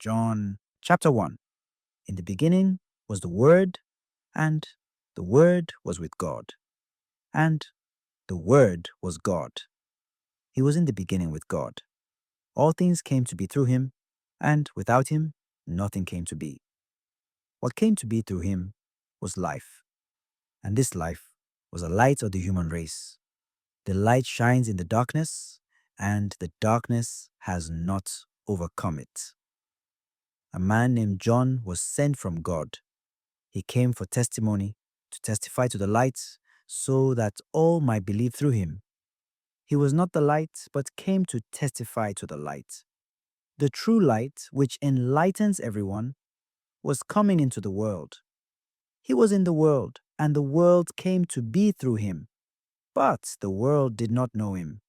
John chapter 1. In the beginning was the Word, and the Word was with God, and the Word was God. He was in the beginning with God. All things came to be through him, and without him, nothing came to be. What came to be through him was life, and this life was a light of the human race. The light shines in the darkness, and the darkness has not overcome it. A man named John was sent from God. He came for testimony, to testify to the light, so that all might believe through him. He was not the light, but came to testify to the light. The true light, which enlightens everyone, was coming into the world. He was in the world, and the world came to be through him. But the world did not know him.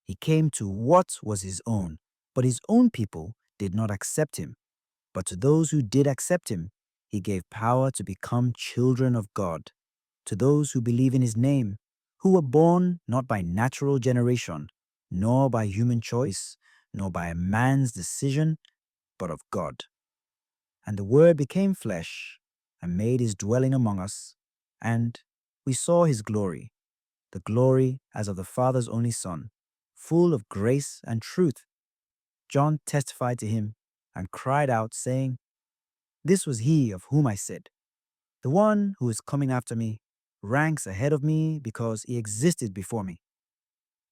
He came to what was his own, but his own people did not accept him. But to those who did accept him, he gave power to become children of God, to those who believe in his name, who were born not by natural generation, nor by human choice, nor by a man's decision, but of God. And the Word became flesh and made his dwelling among us, and we saw his glory, the glory as of the Father's only Son, full of grace and truth. John testified to him and cried out, saying, "This was he of whom I said, 'The one who is coming after me ranks ahead of me because he existed before me.'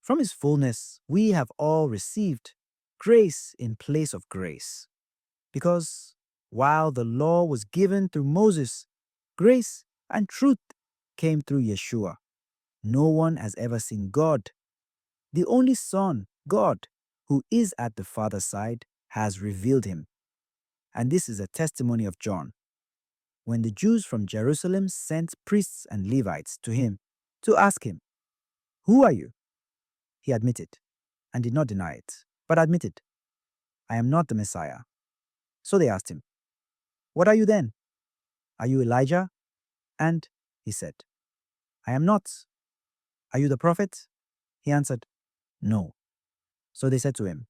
From his fullness we have all received grace in place of grace. Because while the law was given through Moses, grace and truth came through Yeshua. No one has ever seen God. The only Son, God, who is at the Father's side, has revealed him. And this is a testimony of John. When the Jews from Jerusalem sent priests and Levites to him to ask him, 'Who are you?' he admitted, and did not deny it, but admitted, 'I am not the Messiah.' So they asked him, 'What are you then? Are you Elijah?' And he said, 'I am not.' 'Are you the prophet?' He answered, 'No.' So they said to him,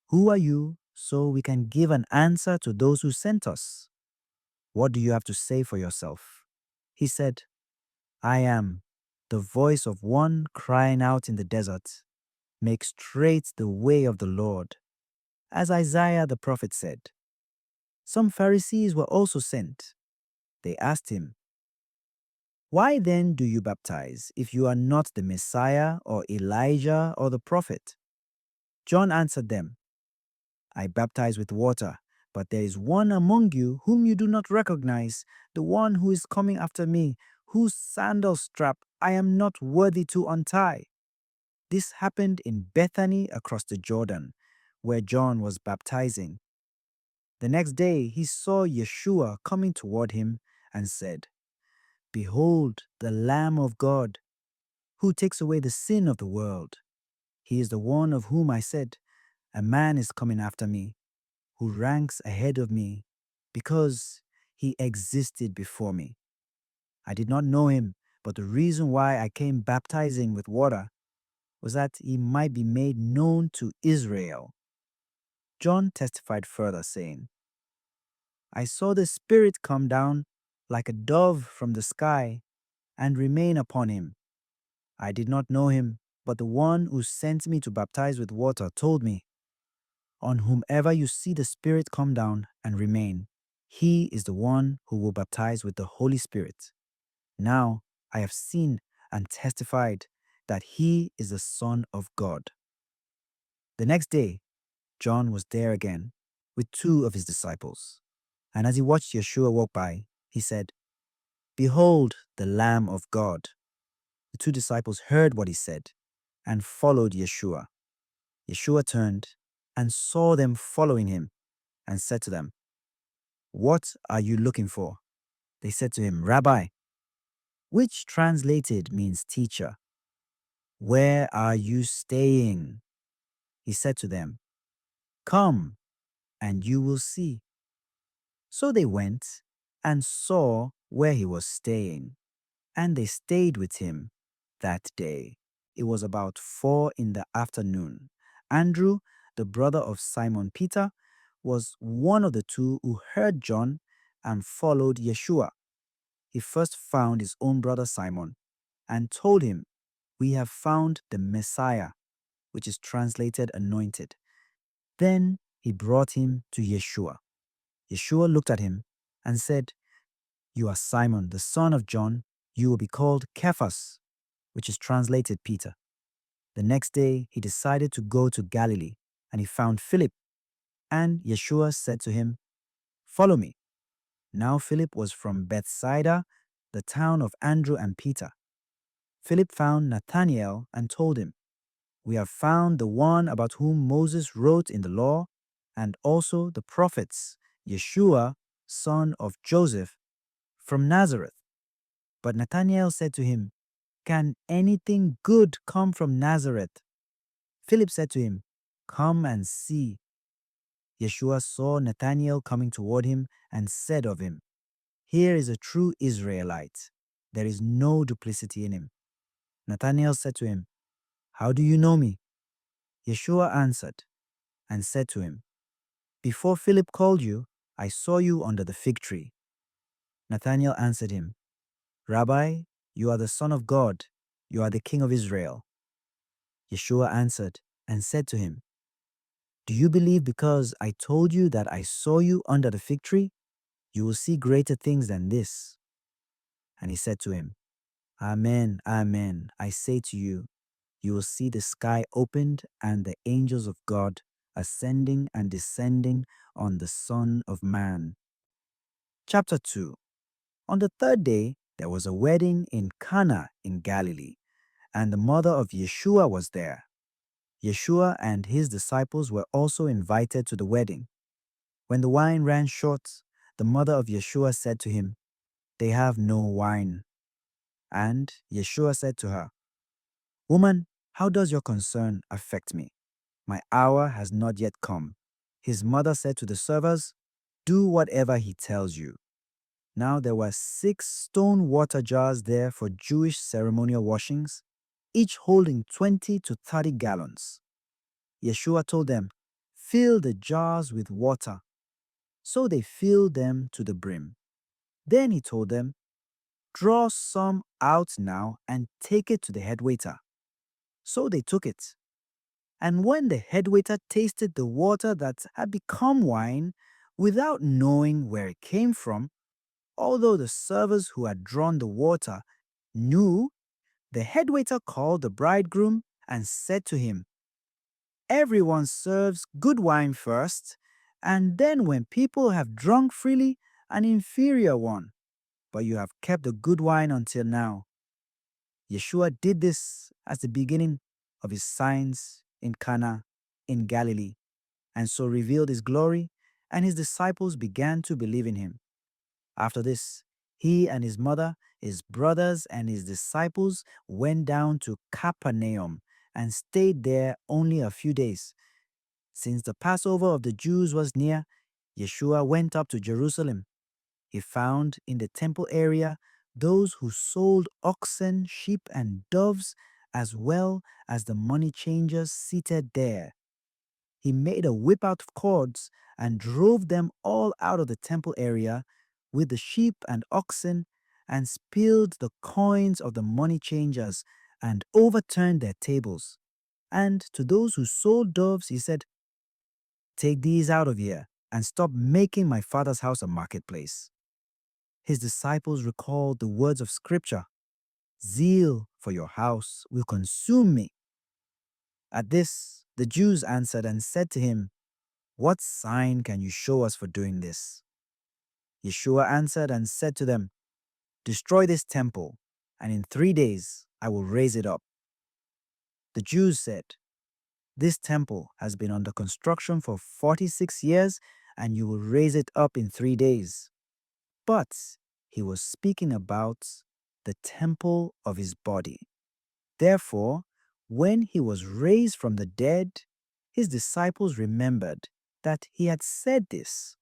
'Who are you, so we can give an answer to those who sent us? What do you have to say for yourself?' He said, 'I am the voice of one crying out in the desert, 'Make straight the way of the Lord,' as Isaiah the prophet said." Some Pharisees were also sent. They asked him, "Why then do you baptize if you are not the Messiah or Elijah or the prophet?" John answered them, "I baptize with water, but there is one among you whom you do not recognize, the one who is coming after me, whose sandal strap I am not worthy to untie." This happened in Bethany across the Jordan, where John was baptizing. The next day he saw Yeshua coming toward him and said, "Behold the Lamb of God, who takes away the sin of the world. He is the one of whom I said, 'A man is coming after me, who ranks ahead of me, because he existed before me.' I did not know him, but the reason why I came baptizing with water was that he might be made known to Israel." John testified further, saying, "I saw the Spirit come down like a dove from the sky and remain upon him. I did not know him, but the one who sent me to baptize with water told me, 'On whomever you see the Spirit come down and remain, he is the one who will baptize with the Holy Spirit.' Now I have seen and testified that he is the Son of God." The next day, John was there again with two of his disciples. And as he watched Yeshua walk by, he said, "Behold the Lamb of God." The two disciples heard what he said and followed Yeshua. Yeshua turned and saw them following him and said to them, "What are you looking for?" They said to him, "Rabbi," which translated means teacher. "Where are you staying?" He said to them, "Come, and you will see." So they went and saw where he was staying, and they stayed with him that day. It was about 4 in the afternoon. Andrew, the brother of Simon Peter, was one of the two who heard John and followed Yeshua. He first found his own brother Simon and told him, "We have found the Messiah," which is translated anointed. Then he brought him to Yeshua. Yeshua looked at him and said, "You are Simon, the son of John. You will be called Cephas," which is translated Peter. The next day he decided to go to Galilee, and he found Philip. And Yeshua said to him, "Follow me." Now Philip was from Bethsaida, the town of Andrew and Peter. Philip found Nathanael and told him, "We have found the one about whom Moses wrote in the law, and also the prophets, Yeshua, son of Joseph, from Nazareth." But Nathanael said to him, "Can anything good come from Nazareth?" Philip said to him, "Come and see." Yeshua saw Nathanael coming toward him and said of him, "Here is a true Israelite. There is no duplicity in him." Nathanael said to him, "How do you know me?" Yeshua answered and said to him, "Before Philip called you, I saw you under the fig tree." Nathanael answered him, "Rabbi, you are the Son of God. You are the King of Israel." Yeshua answered and said to him, "Do you believe because I told you that I saw you under the fig tree? You will see greater things than this." And he said to him, "Amen, amen, I say to you, you will see the sky opened and the angels of God ascending and descending on the Son of Man." Chapter 2. On the third day, there was a wedding in Cana in Galilee, and the mother of Yeshua was there. Yeshua and his disciples were also invited to the wedding. When the wine ran short, the mother of Yeshua said to him, "They have no wine." And Yeshua said to her, "Woman, how does your concern affect me? My hour has not yet come." His mother said to the servers, "Do whatever he tells you." Now there were 6 stone water jars there for Jewish ceremonial washings, each holding 20 to 30 gallons. Yeshua told them, "Fill the jars with water." So they filled them to the brim. Then he told them, "Draw some out now and take it to the head waiter." So they took it. And when the head waiter tasted the water that had become wine, without knowing where it came from, although the servers who had drawn the water knew, the head waiter called the bridegroom and said to him, "Everyone serves good wine first, and then when people have drunk freely, an inferior one. But you have kept the good wine until now." Yeshua did this as the beginning of his signs in Cana in Galilee, and so revealed his glory, and his disciples began to believe in him. After this, he and his mother, his brothers, and his disciples went down to Capernaum and stayed there only a few days. Since the Passover of the Jews was near, Yeshua went up to Jerusalem. He found in the temple area those who sold oxen, sheep, and doves, as well as the money changers seated there. He made a whip out of cords and drove them all out of the temple area with the sheep and oxen, and spilled the coins of the money changers and overturned their tables. And to those who sold doves, he said, "Take these out of here and stop making my father's house a marketplace." His disciples recalled the words of Scripture, "Zeal for your house will consume me." At this, the Jews answered and said to him, "What sign can you show us for doing this?" Yeshua answered and said to them, "Destroy this temple, and in 3 days I will raise it up." The Jews said, "This temple has been under construction for 46 years, and you will raise it up in 3 days." But he was speaking about the temple of his body. Therefore, when he was raised from the dead, his disciples remembered that he had said this,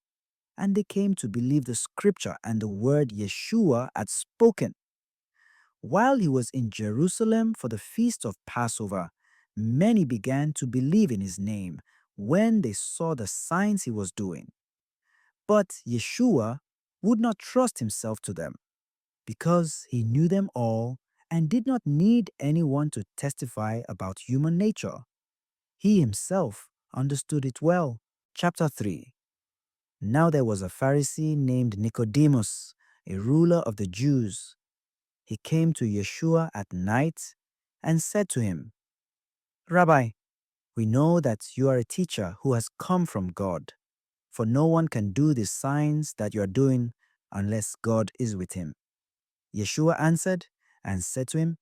and they came to believe the scripture and the word Yeshua had spoken. While he was in Jerusalem for the feast of Passover, many began to believe in his name when they saw the signs he was doing. But Yeshua would not trust himself to them, because he knew them all and did not need anyone to testify about human nature. He himself understood it well. Chapter 3. Now there was a Pharisee named Nicodemus, a ruler of the Jews. He came to Yeshua at night and said to him, Rabbi, we know that you are a teacher who has come from God, for no one can do the signs that you are doing unless God is with him. Yeshua answered and said to him,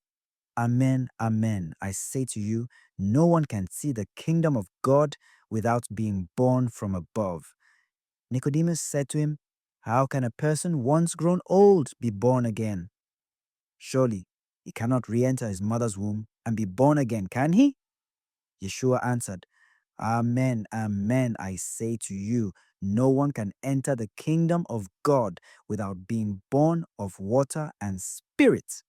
Amen, amen, I say to you, no one can see the kingdom of God without being born from above. Nicodemus said to him, How can a person once grown old be born again? Surely he cannot re-enter his mother's womb and be born again, can he? Yeshua answered, Amen, amen, I say to you, no one can enter the kingdom of God without being born of water and spirit.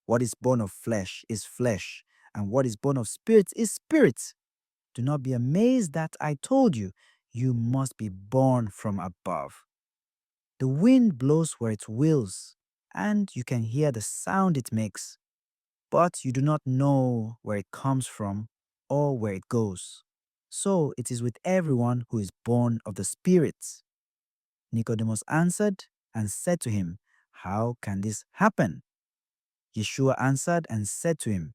What is born of flesh is flesh, and what is born of spirit is spirit. Do not be amazed that I told you, you must be born from above. The wind blows where it wills, and you can hear the sound it makes, but you do not know where it comes from or where it goes. So it is with everyone who is born of the Spirit. Nicodemus answered and said to him, How can this happen? Yeshua answered and said to him,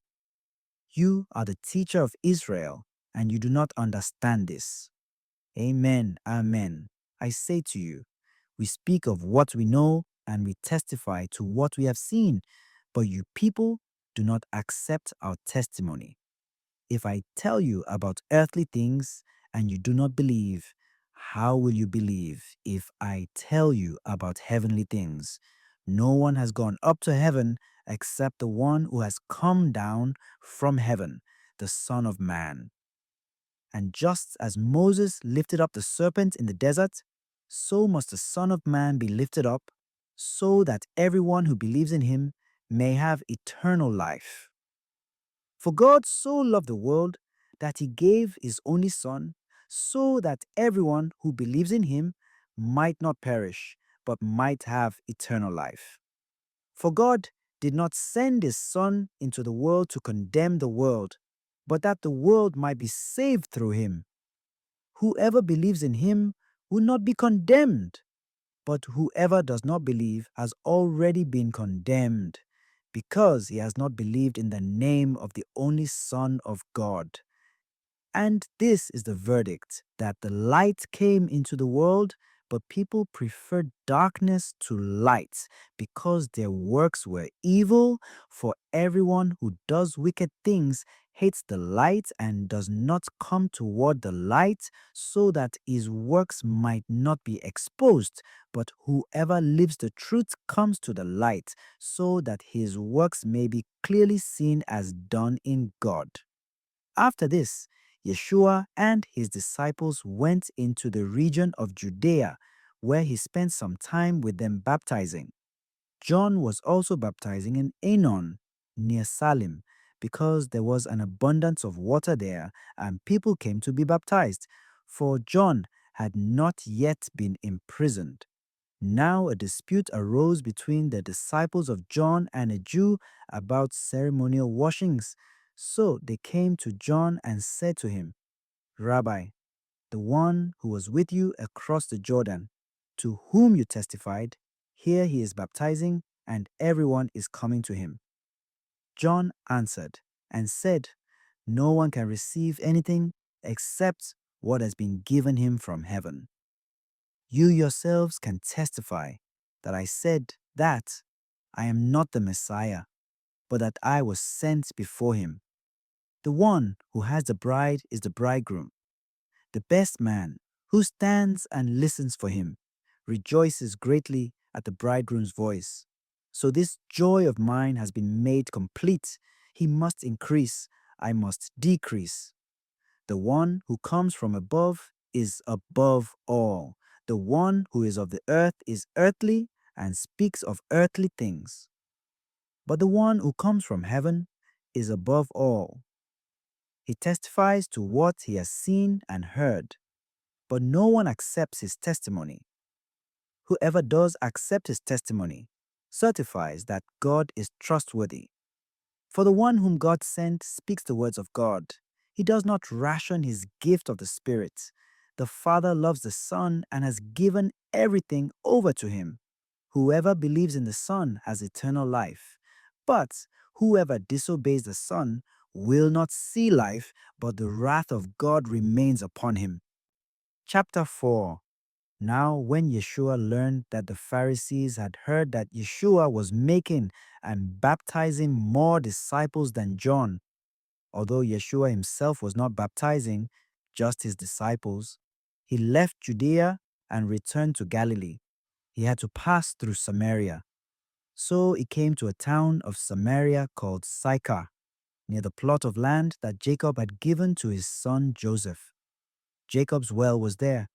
You are the teacher of Israel, and you do not understand this. Amen, amen. I say to you, we speak of what we know and we testify to what we have seen, but you people do not accept our testimony. If I tell you about earthly things and you do not believe, how will you believe if I tell you about heavenly things? No one has gone up to heaven except the one who has come down from heaven, the Son of Man. And just as Moses lifted up the serpent in the desert, so must the Son of Man be lifted up, so that everyone who believes in him may have eternal life. For God so loved the world that he gave his only Son, so that everyone who believes in him might not perish, but might have eternal life. For God did not send his Son into the world to condemn the world, but that the world might be saved through him. Whoever believes in him will not be condemned, but whoever does not believe has already been condemned, because he has not believed in the name of the only Son of God. And this is the verdict, that the light came into the world, but people preferred darkness to light, because their works were evil. For everyone who does wicked things hates the light and does not come toward the light, so that his works might not be exposed. But whoever lives the truth comes to the light, so that his works may be clearly seen as done in God. After this, Yeshua and his disciples went into the region of Judea, where he spent some time with them baptizing. John was also baptizing in Aenon, near Salim, because there was an abundance of water there, and people came to be baptized, for John had not yet been imprisoned. Now a dispute arose between the disciples of John and a Jew about ceremonial washings. So they came to John and said to him, Rabbi, the one who was with you across the Jordan, to whom you testified, here he is baptizing, and everyone is coming to him. John answered and said, No one can receive anything except what has been given him from heaven. You yourselves can testify that I said that I am not the Messiah, but that I was sent before him. The one who has the bride is the bridegroom. The best man, who stands and listens for him, rejoices greatly at the bridegroom's voice. So this joy of mine has been made complete. He must increase, I must decrease. The one who comes from above is above all. The one who is of the earth is earthly and speaks of earthly things. But the one who comes from heaven is above all. He testifies to what he has seen and heard, but no one accepts his testimony. Whoever does accept his testimony certifies that God is trustworthy. For the one whom God sent speaks the words of God. He does not ration his gift of the Spirit. The Father loves the Son and has given everything over to him. Whoever believes in the Son has eternal life. But whoever disobeys the Son will not see life, but the wrath of God remains upon him. Chapter 4. Now, when Yeshua learned that the Pharisees had heard that Yeshua was making and baptizing more disciples than John, although Yeshua himself was not baptizing, just his disciples, he left Judea and returned to Galilee. He had to pass through Samaria. So he came to a town of Samaria called Sychar, near the plot of land that Jacob had given to his son Joseph. Jacob's well was there.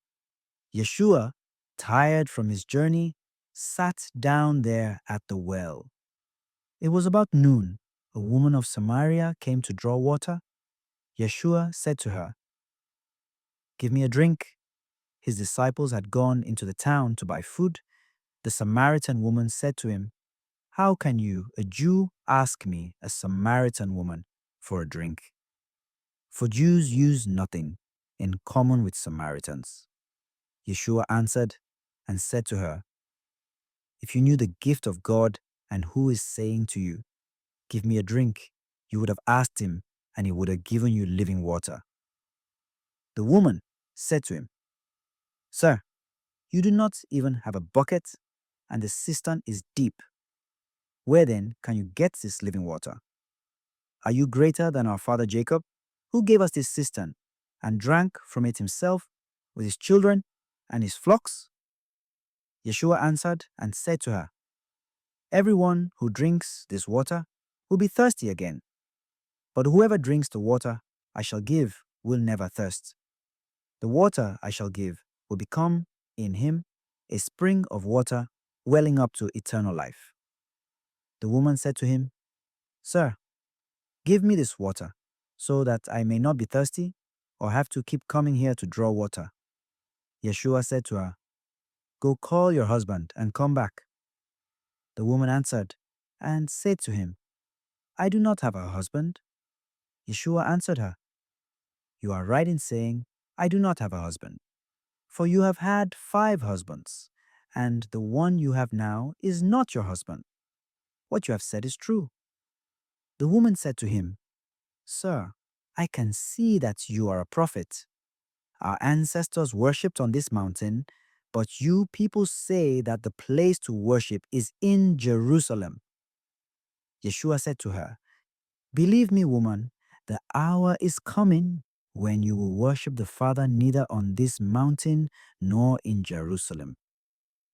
Yeshua, tired from his journey, sat down there at the well. It was about noon. A woman of Samaria came to draw water. Yeshua said to her, "Give me a drink." His disciples had gone into the town to buy food. The Samaritan woman said to him, "How can you, a Jew, ask me, a Samaritan woman, for a drink?" For Jews use nothing in common with Samaritans. Yeshua answered and said to her, "If you knew the gift of God and who is saying to you, 'Give me a drink,' you would have asked him, and he would have given you living water." The woman said to him, "Sir, you do not even have a bucket, and the cistern is deep. Where then can you get this living water? Are you greater than our father Jacob, who gave us this cistern and drank from it himself with his children and his flocks?" Yeshua answered and said to her, "Everyone who drinks this water will be thirsty again, but whoever drinks the water I shall give will never thirst. The water I shall give will become in him a spring of water welling up to eternal life." The woman said to him, "Sir, give me this water so that I may not be thirsty or have to keep coming here to draw water." Yeshua said to her, "Go call your husband and come back." The woman answered and said to him, "I do not have a husband." Yeshua answered her, "You are right in saying, 'I do not have a husband,' for you have had 5 husbands, and the one you have now is not your husband. What you have said is true." The woman said to him, "Sir, I can see that you are a prophet. Our ancestors worshipped on this mountain, but you people say that the place to worship is in Jerusalem." Yeshua said to her, "Believe me, woman, the hour is coming when you will worship the Father neither on this mountain nor in Jerusalem.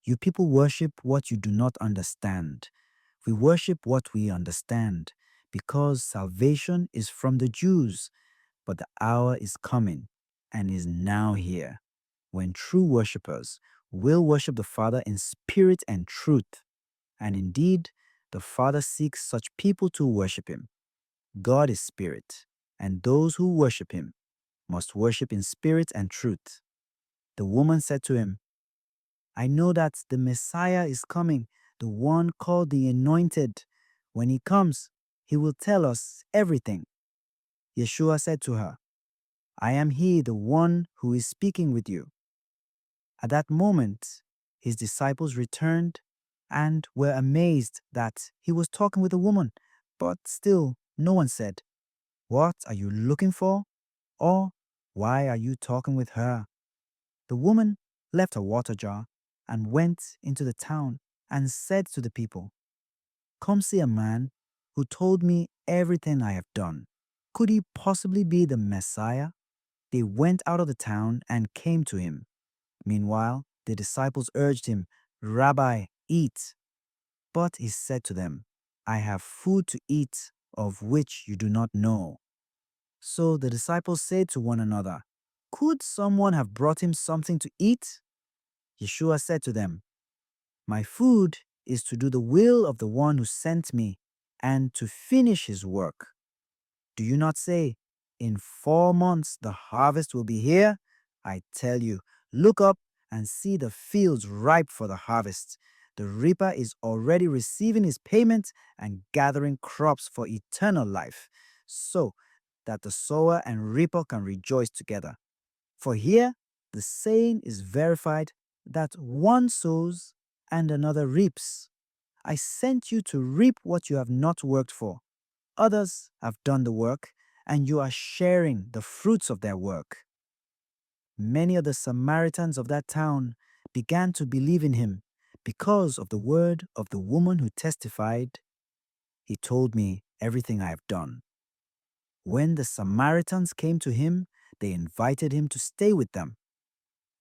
You people worship what you do not understand. We worship what we understand, because salvation is from the Jews. But the hour is coming and is now here when true worshippers will worship the Father in spirit and truth. And indeed, the Father seeks such people to worship him. God is spirit, and those who worship him must worship in spirit and truth." The woman said to him, "I know that the Messiah is coming, the one called the Anointed. When he comes, he will tell us everything." Yeshua said to her, "I am he, the one who is speaking with you." At that moment, his disciples returned and were amazed that he was talking with a woman, but still no one said, "What are you looking for?" or "Why are you talking with her?" The woman left her water jar and went into the town and said to the people, "Come see a man who told me everything I have done. Could he possibly be the Messiah?" They went out of the town and came to him. Meanwhile, the disciples urged him, "Rabbi, eat." But he said to them, "I have food to eat of which you do not know." So the disciples said to one another, "Could someone have brought him something to eat?" Yeshua said to them, "My food is to do the will of the one who sent me and to finish his work. Do you not say, In 4 months, the harvest will be here. I tell you, look up and see the fields ripe for the harvest. The reaper is already receiving his payment and gathering crops for eternal life, so that the sower and reaper can rejoice together. For here, the saying is verified that one sows and another reaps. I sent you to reap what you have not worked for. Others have done the work, and you are sharing the fruits of their work. Many of the Samaritans of that town began to believe in him because of the word of the woman who testified, "He told me everything I have done." When the Samaritans came to him, they invited him to stay with them,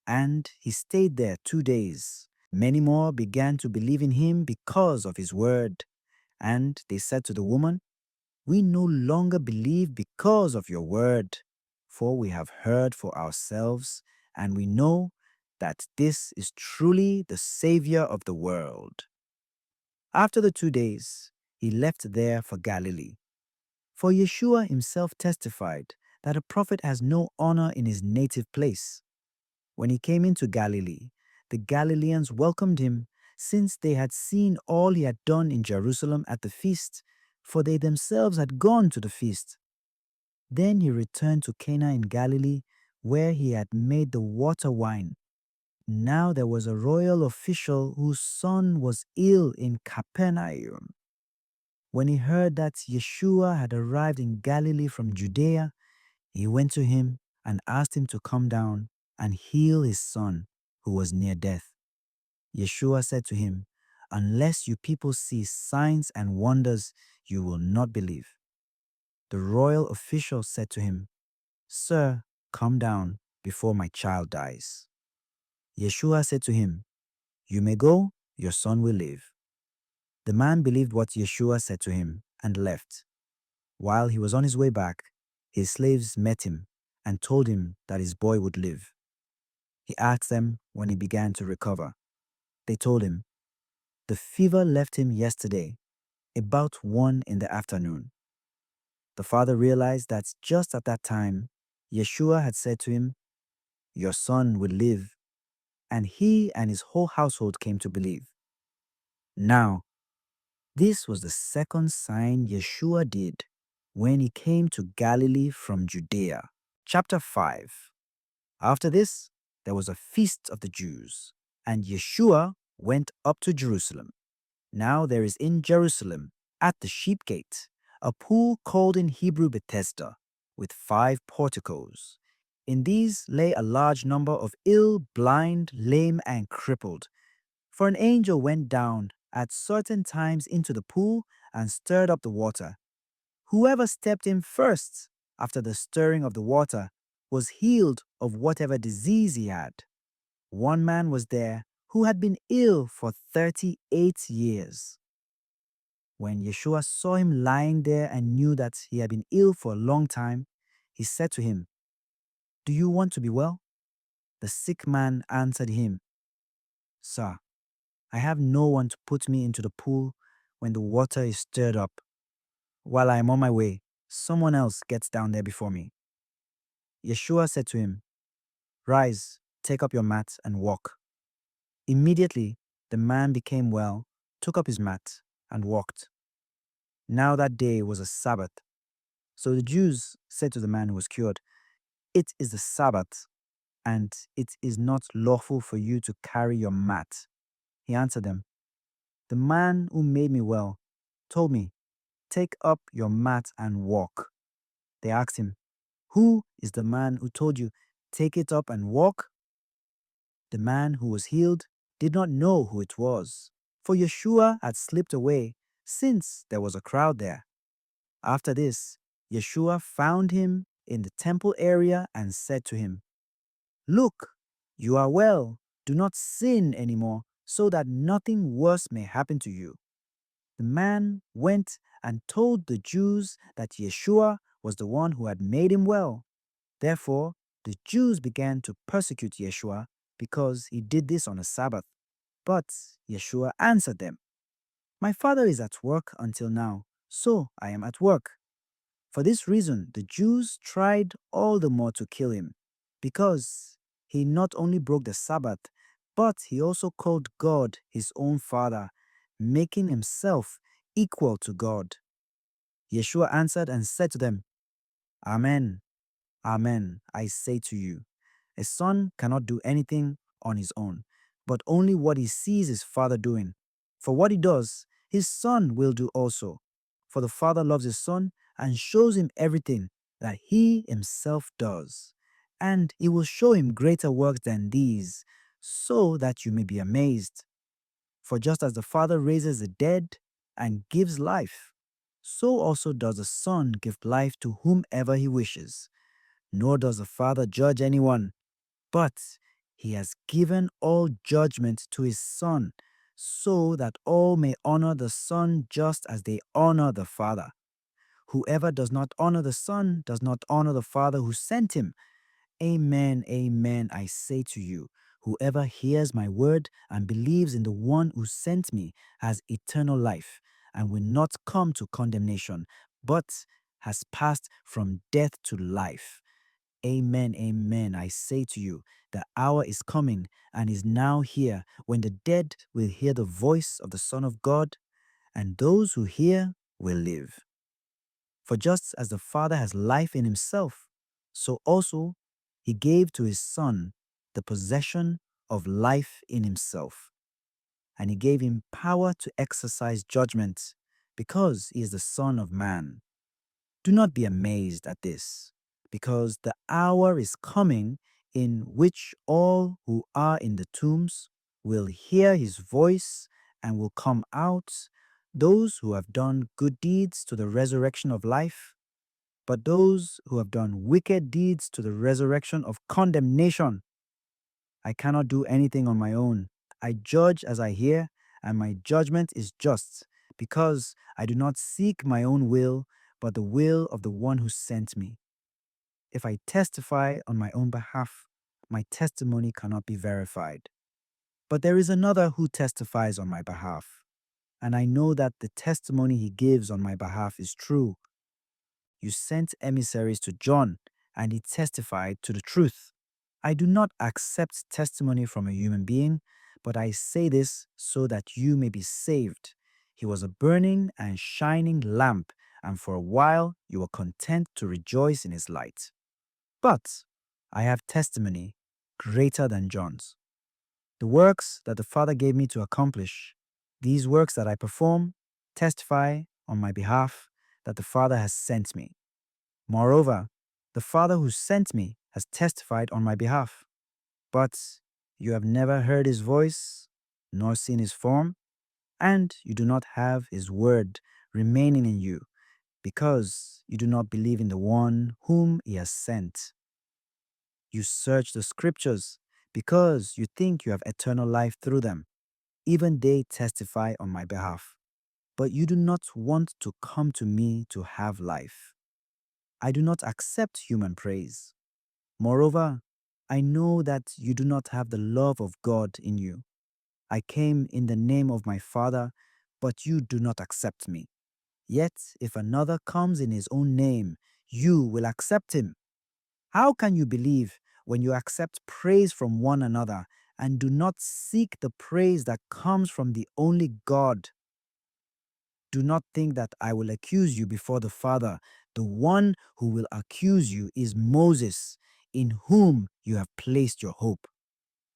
and he stayed there 2 days. Many more began to believe in him because of his word, and they said to the woman, "We no longer believe because of your word, for we have heard for ourselves, and we know that this is truly the Savior of the world." After the 2 days, he left there for Galilee. For Yeshua himself testified that a prophet has no honor in his native place. When he came into Galilee, the Galileans welcomed him, since they had seen all he had done in Jerusalem at the feast, for they themselves had gone to the feast. Then he returned to Cana in Galilee, where he had made the water wine. Now there was a royal official whose son was ill in Capernaum. When he heard that Yeshua had arrived in Galilee from Judea, he went to him and asked him to come down and heal his son, who was near death. Yeshua said to him, "Unless you people see signs and wonders, you will not believe." The royal official said to him, "Sir, come down before my child dies." Yeshua said to him, "You may go, your son will live." The man believed what Yeshua said to him and left. While he was on his way back, his slaves met him and told him that his boy would live. He asked them when he began to recover. They told him, "The fever left him yesterday, about 1 in the afternoon." The father realized that just at that time, Yeshua had said to him, "Your son will live," and he and his whole household came to believe. Now, this was the second sign Yeshua did when he came to Galilee from Judea. Chapter 5. After this, there was a feast of the Jews, and Yeshua went up to Jerusalem. Now there is in Jerusalem, at the sheep gate, a pool called in Hebrew Bethesda, with 5 porticos. In these lay a large number of ill, blind, lame, and crippled. For an angel went down at certain times into the pool and stirred up the water. Whoever stepped in first, after the stirring of the water, was healed of whatever disease he had. One man was there who had been ill for 38 years. When Yeshua saw him lying there and knew that he had been ill for a long time, he said to him, "Do you want to be well?" The sick man answered him, "Sir, I have no one to put me into the pool when the water is stirred up. While I am on my way, someone else gets down there before me." Yeshua said to him, "Rise, take up your mat and walk." Immediately, the man became well, took up his mat, and walked. Now that day was a Sabbath. So the Jews said to the man who was cured, "It is the Sabbath, and it is not lawful for you to carry your mat." He answered them, "The man who made me well told me, 'Take up your mat and walk.'" They asked him, "Who is the man who told you, 'Take it up and walk'?" The man who was healed did not know who it was, for Yeshua had slipped away, since there was a crowd there. After this, Yeshua found him in the temple area and said to him, "Look, you are well. Do not sin anymore, so that nothing worse may happen to you." The man went and told the Jews that Yeshua was the one who had made him well. Therefore, the Jews began to persecute Yeshua because he did this on a Sabbath. But Yeshua answered them, "My Father is at work until now, so I am at work." For this reason, the Jews tried all the more to kill him, because he not only broke the Sabbath, but he also called God his own Father, making himself equal to God. Yeshua answered and said to them, Amen, amen, I say to you, a son cannot do anything on his own, but only what he sees his father doing. For what he does, his son will do also. For the Father loves his Son and shows him everything that he himself does. And he will show him greater works than these, so that you may be amazed. For just as the Father raises the dead and gives life, so also does the Son give life to whomever he wishes. Nor does the Father judge anyone, but he has given all judgment to his Son, so that all may honor the Son just as they honor the Father. Whoever does not honor the Son does not honor the Father who sent him. Amen, amen, I say to you, whoever hears my word and believes in the one who sent me has eternal life and will not come to condemnation, but has passed from death to life. Amen, amen, I say to you, the hour is coming and is now here when the dead will hear the voice of the Son of God, and those who hear will live. For just as the Father has life in himself, so also he gave to his Son the possession of life in himself. And he gave him power to exercise judgment, because he is the Son of Man. Do not be amazed at this, because the hour is coming in which all who are in the tombs will hear his voice and will come out, those who have done good deeds to the resurrection of life, but those who have done wicked deeds to the resurrection of condemnation. I cannot do anything on my own. I judge as I hear, and my judgment is just, because I do not seek my own will, but the will of the one who sent me. If I testify on my own behalf, my testimony cannot be verified. But there is another who testifies on my behalf, and I know that the testimony he gives on my behalf is true. You sent emissaries to John, and he testified to the truth. I do not accept testimony from a human being, but I say this so that you may be saved. He was a burning and shining lamp, and for a while you were content to rejoice in his light. But I have testimony greater than John's. The works that the Father gave me to accomplish, these works that I perform, testify on my behalf that the Father has sent me. Moreover, the Father who sent me has testified on my behalf. But you have never heard his voice, nor seen his form, and you do not have his word remaining in you, because you do not believe in the one whom he has sent. You search the scriptures, because you think you have eternal life through them. Even they testify on my behalf. But you do not want to come to me to have life. I do not accept human praise. Moreover, I know that you do not have the love of God in you. I came in the name of my Father, but you do not accept me. Yet, if another comes in his own name, you will accept him. How can you believe when you accept praise from one another and do not seek the praise that comes from the only God? Do not think that I will accuse you before the Father. The one who will accuse you is Moses, in whom you have placed your hope.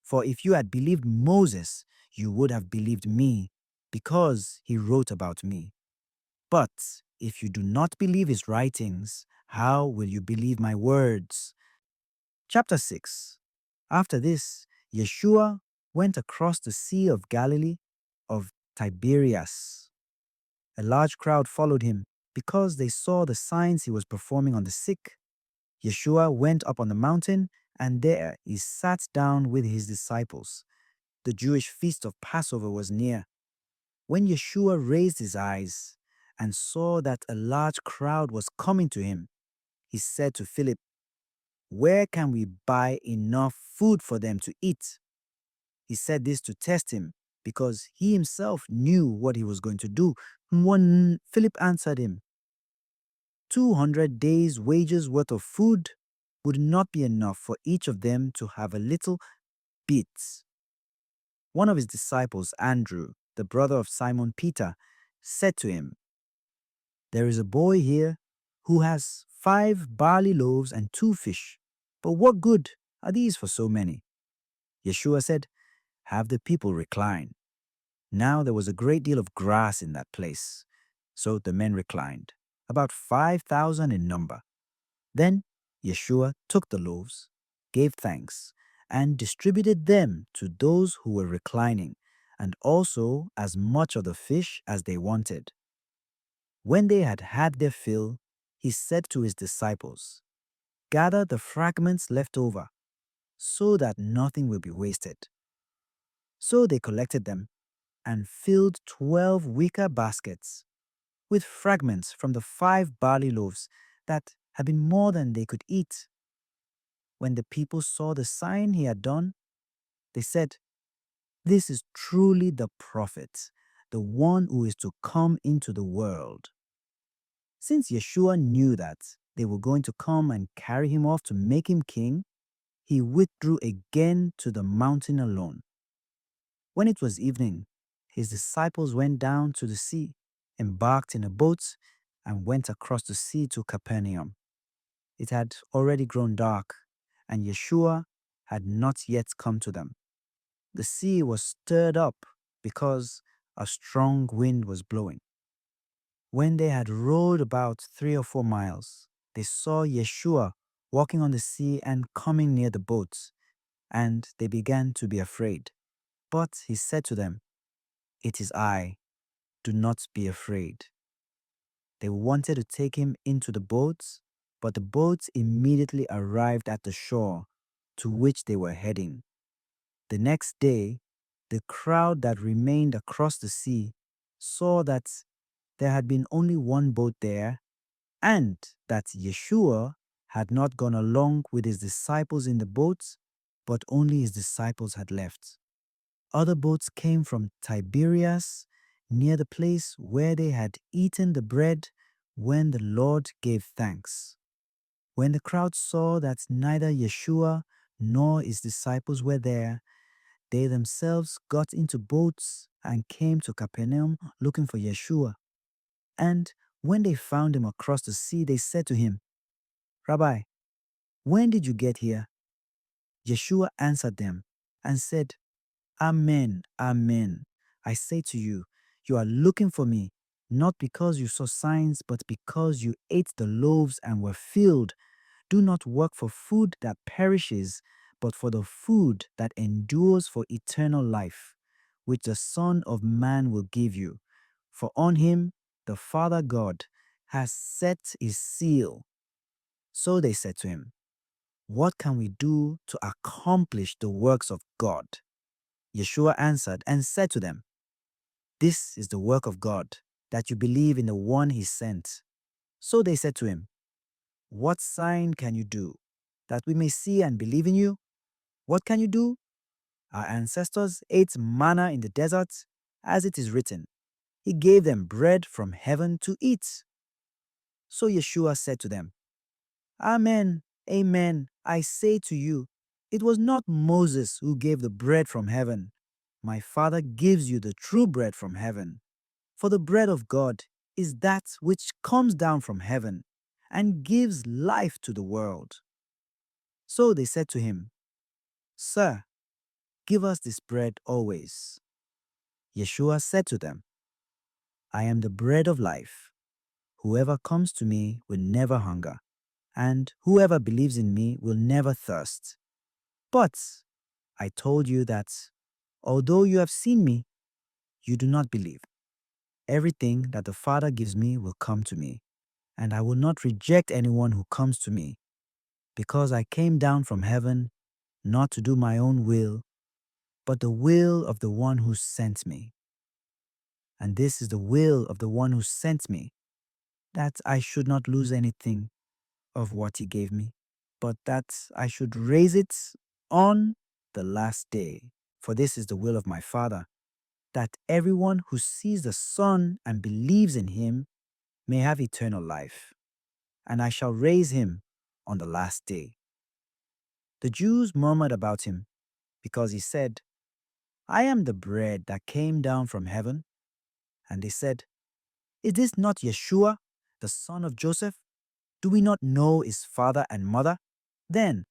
For if you had believed Moses, you would have believed me, because he wrote about me. But if you do not believe his writings, how will you believe my words? Chapter 6. After this, Yeshua went across the Sea of Galilee of Tiberias. A large crowd followed him because they saw the signs he was performing on the sick. Yeshua went up on the mountain, and there he sat down with his disciples. The Jewish feast of Passover was near. When Yeshua raised his eyes and saw that a large crowd was coming to him, he said to Philip, "Where can we buy enough food for them to eat?" He said this to test him, because he himself knew what he was going to do. When Philip answered him, 200 days' wages worth of food would not be enough for each of them to have a little bit. One of his disciples, Andrew, the brother of Simon Peter, said to him, "There is a boy here who has 5 barley loaves and 2 fish. But what good are these for so many?" Yeshua said, "Have the people recline." Now there was a great deal of grass in that place. So the men reclined, about 5,000 in number. Then Yeshua took the loaves, gave thanks, and distributed them to those who were reclining, and also as much of the fish as they wanted. When they had had their fill, he said to his disciples, "Gather the fragments left over, so that nothing will be wasted." So they collected them and filled 12 wicker baskets with fragments from the 5 barley loaves that had been more than they could eat. When the people saw the sign he had done, they said, "This is truly the prophet, the one who is to come into the world." Since Yeshua knew that they were going to come and carry him off to make him king, he withdrew again to the mountain alone. When it was evening, his disciples went down to the sea, embarked in a boat, and went across the sea to Capernaum. It had already grown dark, and Yeshua had not yet come to them. The sea was stirred up because a strong wind was blowing. When they had rowed about 3 or 4 miles, they saw Yeshua walking on the sea and coming near the boat, and they began to be afraid. But he said to them, "It is I, do not be afraid." They wanted to take him into the boats, but the boats immediately arrived at the shore to which they were heading. The next day, the crowd that remained across the sea saw that there had been only one boat there, and that Yeshua had not gone along with his disciples in the boats, but only his disciples had left. Other boats came from Tiberias, near the place where they had eaten the bread when the Lord gave thanks. When the crowd saw that neither Yeshua nor his disciples were there, they themselves got into boats and came to Capernaum looking for Yeshua. And when they found him across the sea, they said to him, "Rabbi, when did you get here?" Yeshua answered them and said, "Amen, amen. I say to you, you are looking for me, not because you saw signs, but because you ate the loaves and were filled. Do not work for food that perishes, but for the food that endures for eternal life, which the Son of Man will give you. For on him the Father God has set his seal." So they said to him, "What can we do to accomplish the works of God?" Yeshua answered and said to them, "This is the work of God, that you believe in the one he sent." So they said to him, "What sign can you do, that we may see and believe in you? What can you do? Our ancestors ate manna in the desert, as it is written, He gave them bread from heaven to eat." So Yeshua said to them, "Amen, amen, I say to you, it was not Moses who gave the bread from heaven. My Father gives you the true bread from heaven. For the bread of God is that which comes down from heaven and gives life to the world." So they said to him, "Sir, give us this bread always." Yeshua said to them, "I am the bread of life. Whoever comes to me will never hunger, and whoever believes in me will never thirst. But I told you that, although you have seen me, you do not believe. Everything that the Father gives me will come to me, and I will not reject anyone who comes to me, because I came down from heaven not to do my own will, but the will of the one who sent me. And this is the will of the one who sent me, that I should not lose anything of what he gave me, but that I should raise it on the last day. For this is the will of my Father, that everyone who sees the Son and believes in him may have eternal life, and I shall raise him on the last day. The Jews murmured about him because he said, I am the bread that came down from heaven. And they said, Is this not Yeshua, the son of Joseph? Do we not know his father and mother? Then,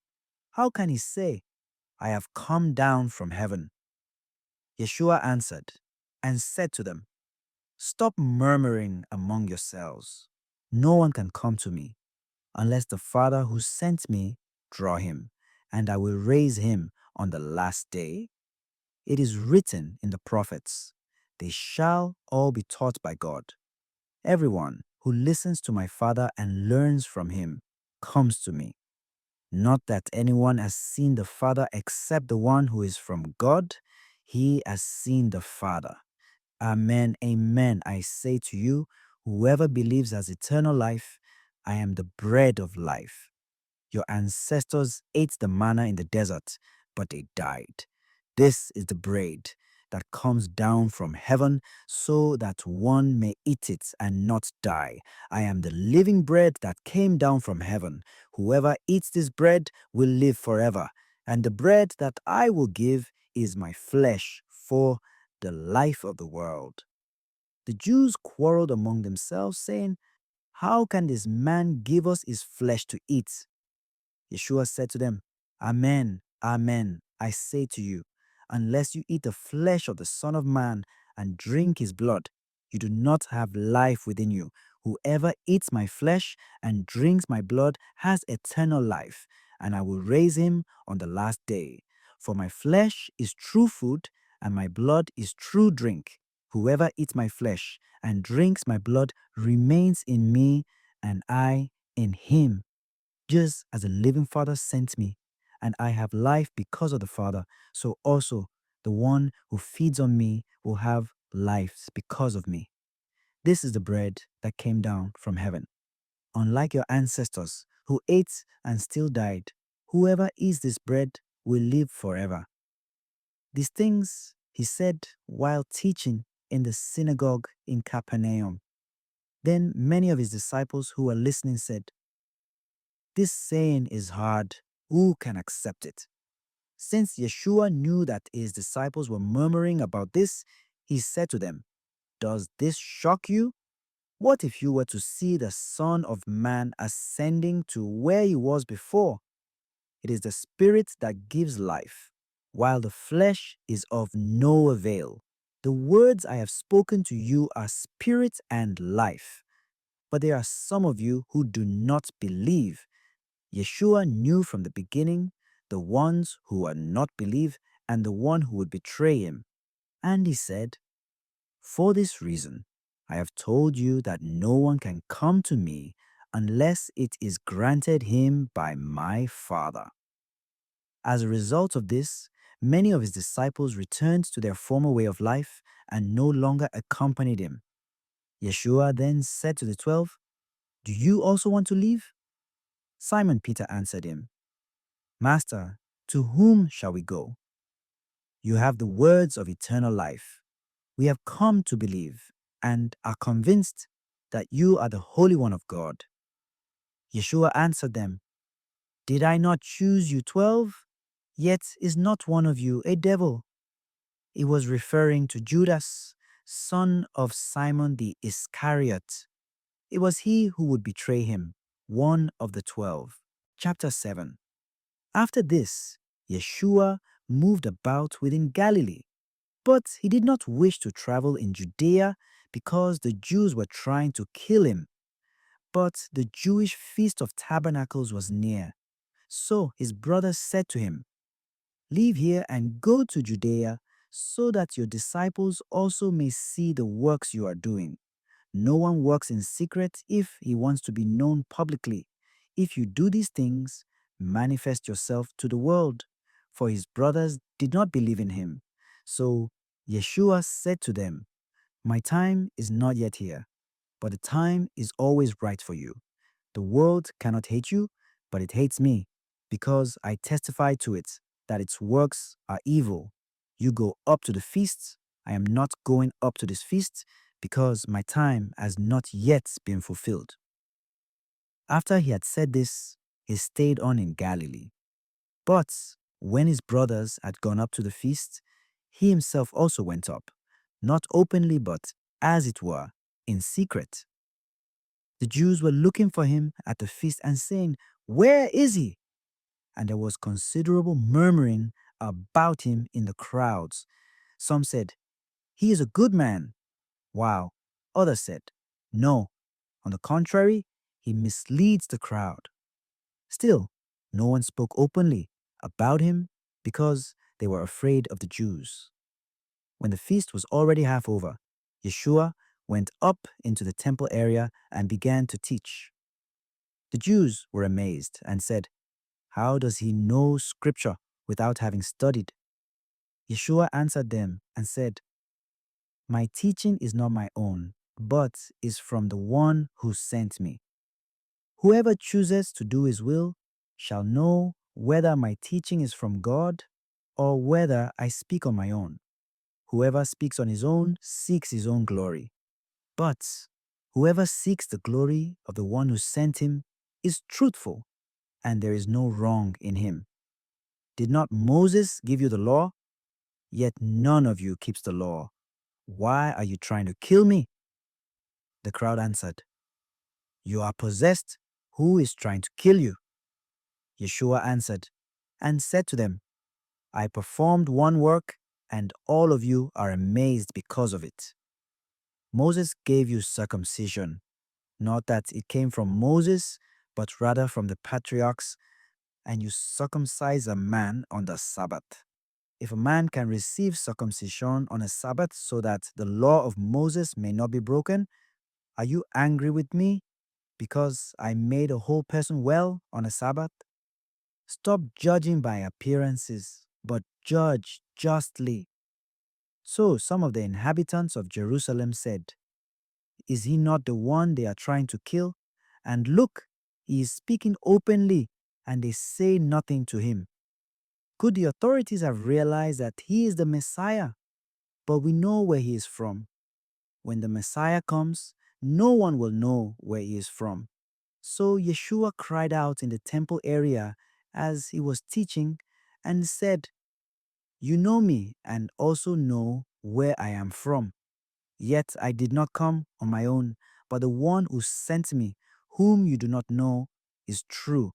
how can he say, I have come down from heaven? Yeshua answered and said to them, Stop murmuring among yourselves. No one can come to me unless the Father who sent me draw him, and I will raise him on the last day. It is written in the prophets, they shall all be taught by God. Everyone who listens to my Father and learns from him comes to me. Not that anyone has seen the Father except the one who is from God. He has seen the Father. Amen, amen. I say to you, whoever believes has eternal life. I am the bread of life. Your ancestors ate the manna in the desert, but they died. This is the bread that comes down from heaven so that one may eat it and not die. I am the living bread that came down from heaven. Whoever eats this bread will live forever. And the bread that I will give is my flesh for the life of the world. The Jews quarreled among themselves, saying, How can this man give us his flesh to eat? Yeshua said to them, Amen, amen, I say to you, unless you eat the flesh of the Son of Man and drink his blood, you do not have life within you. Whoever eats my flesh and drinks my blood has eternal life, and I will raise him on the last day. For my flesh is true food, and my blood is true drink. Whoever eats my flesh and drinks my blood remains in me, and I in him. Just as the living Father sent me, and I have life because of the Father, so also the one who feeds on me will have life because of me. This is the bread that came down from heaven. Unlike your ancestors who ate and still died, whoever eats this bread will live forever. These things he said while teaching in the synagogue in Capernaum. Then many of his disciples who were listening said, This saying is hard. Who can accept it? Since Yeshua knew that his disciples were murmuring about this, he said to them, Does this shock you? What if you were to see the Son of Man ascending to where he was before? It is the Spirit that gives life, while the flesh is of no avail. The words I have spoken to you are spirit and life. But there are some of you who do not believe. Yeshua knew from the beginning the ones who would not believe and the one who would betray him. And he said, For this reason, I have told you that no one can come to me unless it is granted him by my Father. As a result of this, many of his disciples returned to their former way of life and no longer accompanied him. Yeshua then said to the 12, Do you also want to leave? Simon Peter answered him, Master, to whom shall we go? You have the words of eternal life. We have come to believe and are convinced that you are the Holy One of God. Yeshua answered them, Did I not choose you 12? Yet is not one of you a devil. He was referring to Judas, son of Simon the Iscariot. It was he who would betray him, one of the 12. Chapter 7. After this, Yeshua moved about within Galilee, but he did not wish to travel in Judea because the Jews were trying to kill him. But the Jewish Feast of Tabernacles was near. So his brothers said to him, Leave here and go to Judea so that your disciples also may see the works you are doing. No one works in secret if he wants to be known publicly. If you do these things, manifest yourself to the world. For his brothers did not believe in him. So Yeshua said to them, My time is not yet here, but the time is always right for you. The world cannot hate you, but it hates me, because I testify to it that its works are evil. You go up to the feast. I am not going up to this feast, because my time has not yet been fulfilled. After he had said this, he stayed on in Galilee. But when his brothers had gone up to the feast, he himself also went up, not openly, but, as it were, in secret. The Jews were looking for him at the feast and saying, "Where is he?" And there was considerable murmuring about him in the crowds. Some said, "He is a good man," while others said, "No, on the contrary, he misleads the crowd." Still, no one spoke openly about him because they were afraid of the Jews. When the feast was already half over, Yeshua went up into the temple area and began to teach. The Jews were amazed and said, "How does he know Scripture without having studied?" Yeshua answered them and said, "My teaching is not my own, but is from the one who sent me. Whoever chooses to do his will shall know whether my teaching is from God or whether I speak on my own. Whoever speaks on his own seeks his own glory. But whoever seeks the glory of the one who sent him is truthful, and there is no wrong in him. Did not Moses give you the law? Yet none of you keeps the law. Why are you trying to kill me?" The crowd answered, "You are possessed. Who is trying to kill you?" Yeshua answered and said to them, "I performed one work, and all of you are amazed because of it. Moses gave you circumcision, not that it came from Moses, but rather from the patriarchs, and you circumcise a man on the Sabbath. If a man can receive circumcision on a Sabbath so that the law of Moses may not be broken, are you angry with me because I made a whole person well on a Sabbath? Stop judging by appearances, but judge justly." So some of the inhabitants of Jerusalem said, "Is he not the one they are trying to kill? And look, he is speaking openly, and they say nothing to him. Could the authorities have realized that he is the Messiah? But we know where he is from. When the Messiah comes, no one will know where he is from." So Yeshua cried out in the temple area as he was teaching and said, "You know me and also know where I am from. Yet I did not come on my own, but the one who sent me, whom you do not know, is true.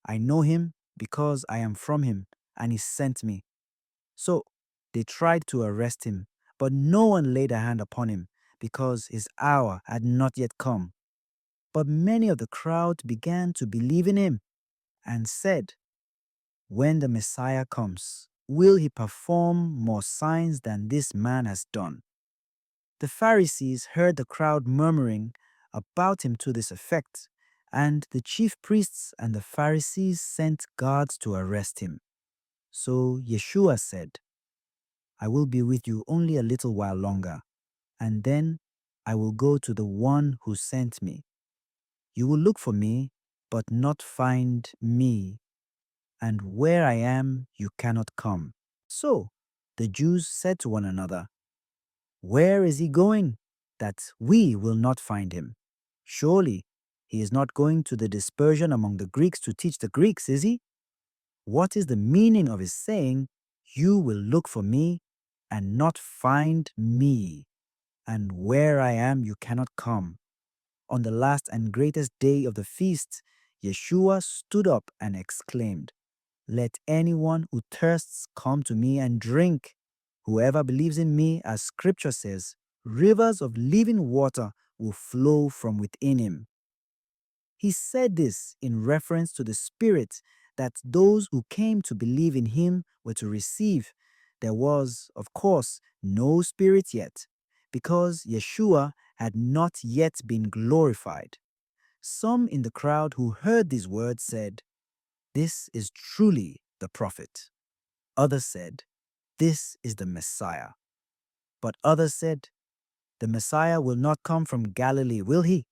I know him because I am from him, and he sent me." So they tried to arrest him, but no one laid a hand upon him because his hour had not yet come. But many of the crowd began to believe in him and said, "When the Messiah comes, will he perform more signs than this man has done?" The Pharisees heard the crowd murmuring about him to this effect, and the chief priests and the Pharisees sent guards to arrest him. So Yeshua said, "I will be with you only a little while longer, and then I will go to the one who sent me. You will look for me, but not find me, and where I am you cannot come." So the Jews said to one another, "Where is he going, that we will not find him? Surely he is not going to the dispersion among the Greeks to teach the Greeks, is he? What is the meaning of his saying, 'You will look for me and not find me, and where I am you cannot come'?" On the last and greatest day of the feast, Yeshua stood up and exclaimed, "Let anyone who thirsts come to me and drink. Whoever believes in me, as Scripture says, rivers of living water will flow from within him." He said this in reference to the Spirit that those who came to believe in him were to receive. There was, of course, no Spirit yet, because Yeshua had not yet been glorified. Some in the crowd who heard these words said, "This is truly the prophet." Others said, "This is the Messiah." But others said, "The Messiah will not come from Galilee, will he?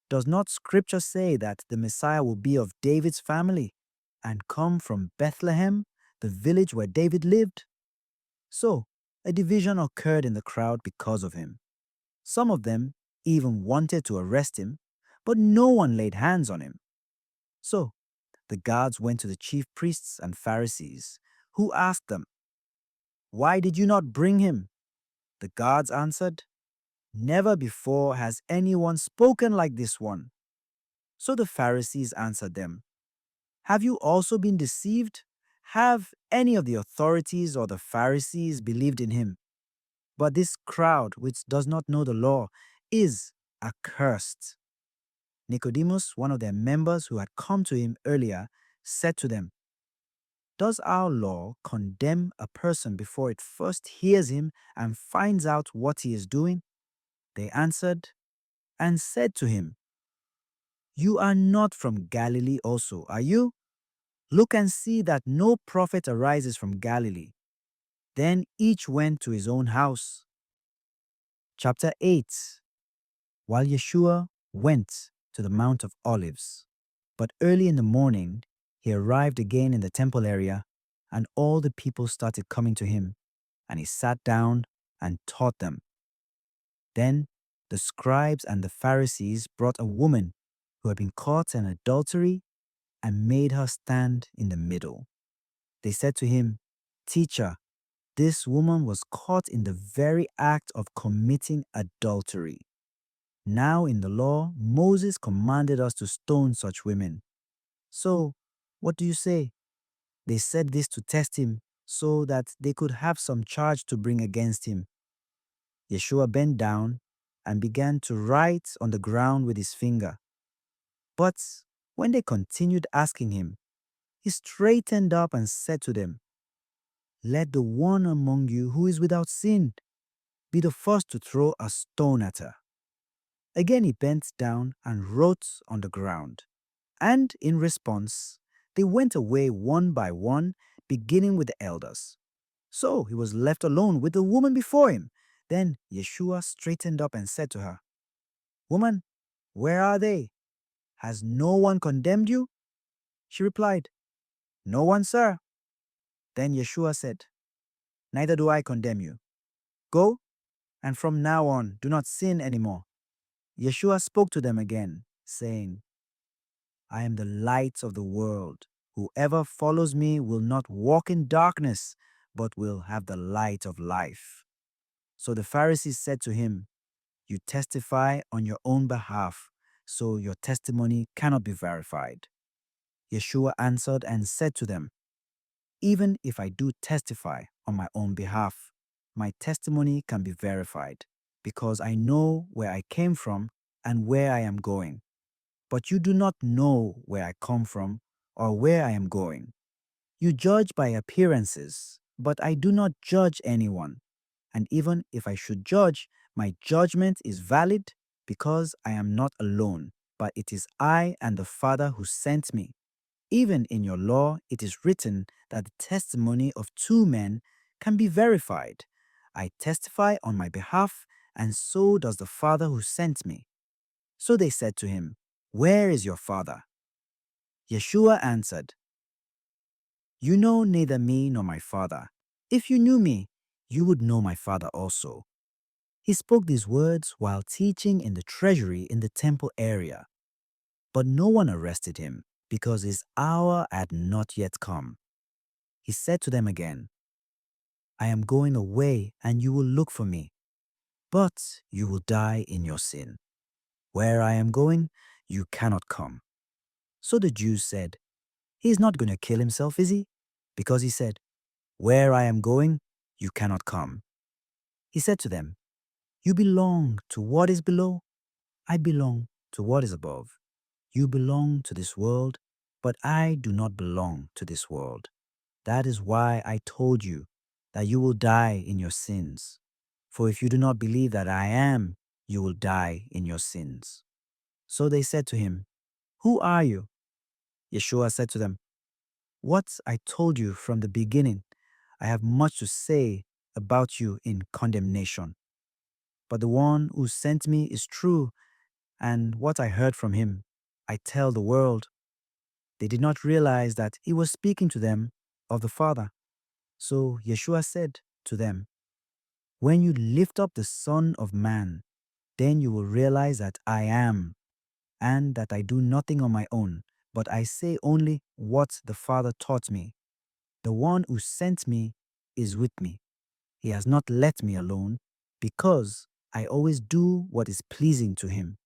Does not Scripture say that the Messiah will be of David's family and come from Bethlehem, the village where David lived?" So a division occurred in the crowd because of him. Some of them even wanted to arrest him, but no one laid hands on him. So the guards went to the chief priests and Pharisees, who asked them, "Why did you not bring him?" The guards answered, "Never before has anyone spoken like this one." So the Pharisees answered them, "Have you also been deceived? Have any of the authorities or the Pharisees believed in him? But this crowd, which does not know the law, is accursed." Nicodemus, one of their members who had come to him earlier, said to them, "Does our law condemn a person before it first hears him and finds out what he is doing?" They answered and said to him, "You are not from Galilee also, are you? Look and see that no prophet arises from Galilee." Then each went to his own house. Chapter 8. While Yeshua went to the Mount of Olives, but early in the morning he arrived again in the temple area, and all the people started coming to him, and he sat down and taught them. Then the scribes and the Pharisees brought a woman who had been caught in adultery and made her stand in the middle. They said to him, "Teacher, this woman was caught in the very act of committing adultery. Now in the law, Moses commanded us to stone such women. So, what do you say?" They said this to test him so that they could have some charge to bring against him. Yeshua bent down and began to write on the ground with his finger. But when they continued asking him, he straightened up and said to them, "Let the one among you who is without sin be the first to throw a stone at her." Again he bent down and wrote on the ground. And in response, they went away one by one, beginning with the elders. So he was left alone with the woman before him. Then Yeshua straightened up and said to her, "Woman, where are they? Has no one condemned you?" She replied, "No one, sir." Then Yeshua said, "Neither do I condemn you. Go, and from now on do not sin anymore." Yeshua spoke to them again, saying, "I am the light of the world. Whoever follows me will not walk in darkness, but will have the light of life." So the Pharisees said to him, "You testify on your own behalf, so your testimony cannot be verified." Yeshua answered and said to them, "Even if I do testify on my own behalf, my testimony can be verified, because I know where I came from and where I am going. But you do not know where I come from or where I am going. You judge by appearances, but I do not judge anyone. And even if I should judge, my judgment is valid because I am not alone, but it is I and the Father who sent me. Even in your law, it is written that the testimony of two men can be verified. I testify on my behalf, and so does the Father who sent me." So they said to him, "Where is your Father?" Yeshua answered, "You know neither me nor my Father. If you knew me, you would know my Father also." He spoke these words while teaching in the treasury in the temple area. But no one arrested him, because his hour had not yet come. He said to them again, "I am going away, and you will look for me, but you will die in your sin. Where I am going, you cannot come." So the Jews said, "He is not going to kill himself, is he? Because he said, 'Where I am going, you cannot come.'" He said to them, "You belong to what is below. I belong to what is above. You belong to this world, but I do not belong to this world. That is why I told you that you will die in your sins. For if you do not believe that I am, you will die in your sins." So they said to him, "Who are you?" Yeshua said to them, "What I told you from the beginning. I have much to say about you in condemnation. But the one who sent me is true, and what I heard from him, I tell the world." They did not realize that he was speaking to them of the Father. So Yeshua said to them, "When you lift up the Son of Man, then you will realize that I am, and that I do nothing on my own, but I say only what the Father taught me. The one who sent me is with me. He has not let me alone, because I always do what is pleasing to him.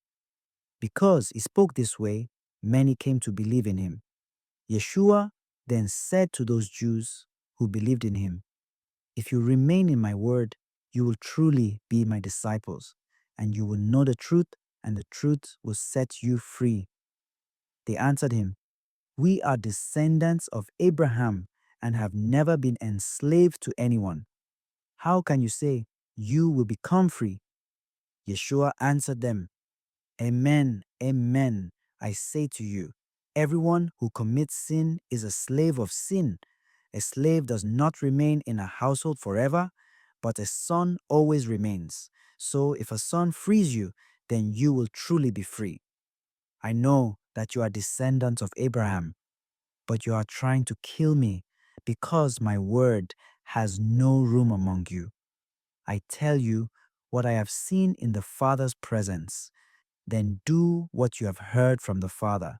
Because he spoke this way, many came to believe in him. Yeshua then said to those Jews who believed in him, "If you remain in my word, you will truly be my disciples, and you will know the truth, and the truth will set you free." They answered him, "We are descendants of Abraham and have never been enslaved to anyone. How can you say, 'You will become free'?" Yeshua answered them, "Amen, amen, I say to you, everyone who commits sin is a slave of sin. A slave does not remain in a household forever, but a son always remains. So if a son frees you, then you will truly be free. I know that you are descendants of Abraham, but you are trying to kill me because my word has no room among you. I tell you what I have seen in the Father's presence. Then do what you have heard from the Father."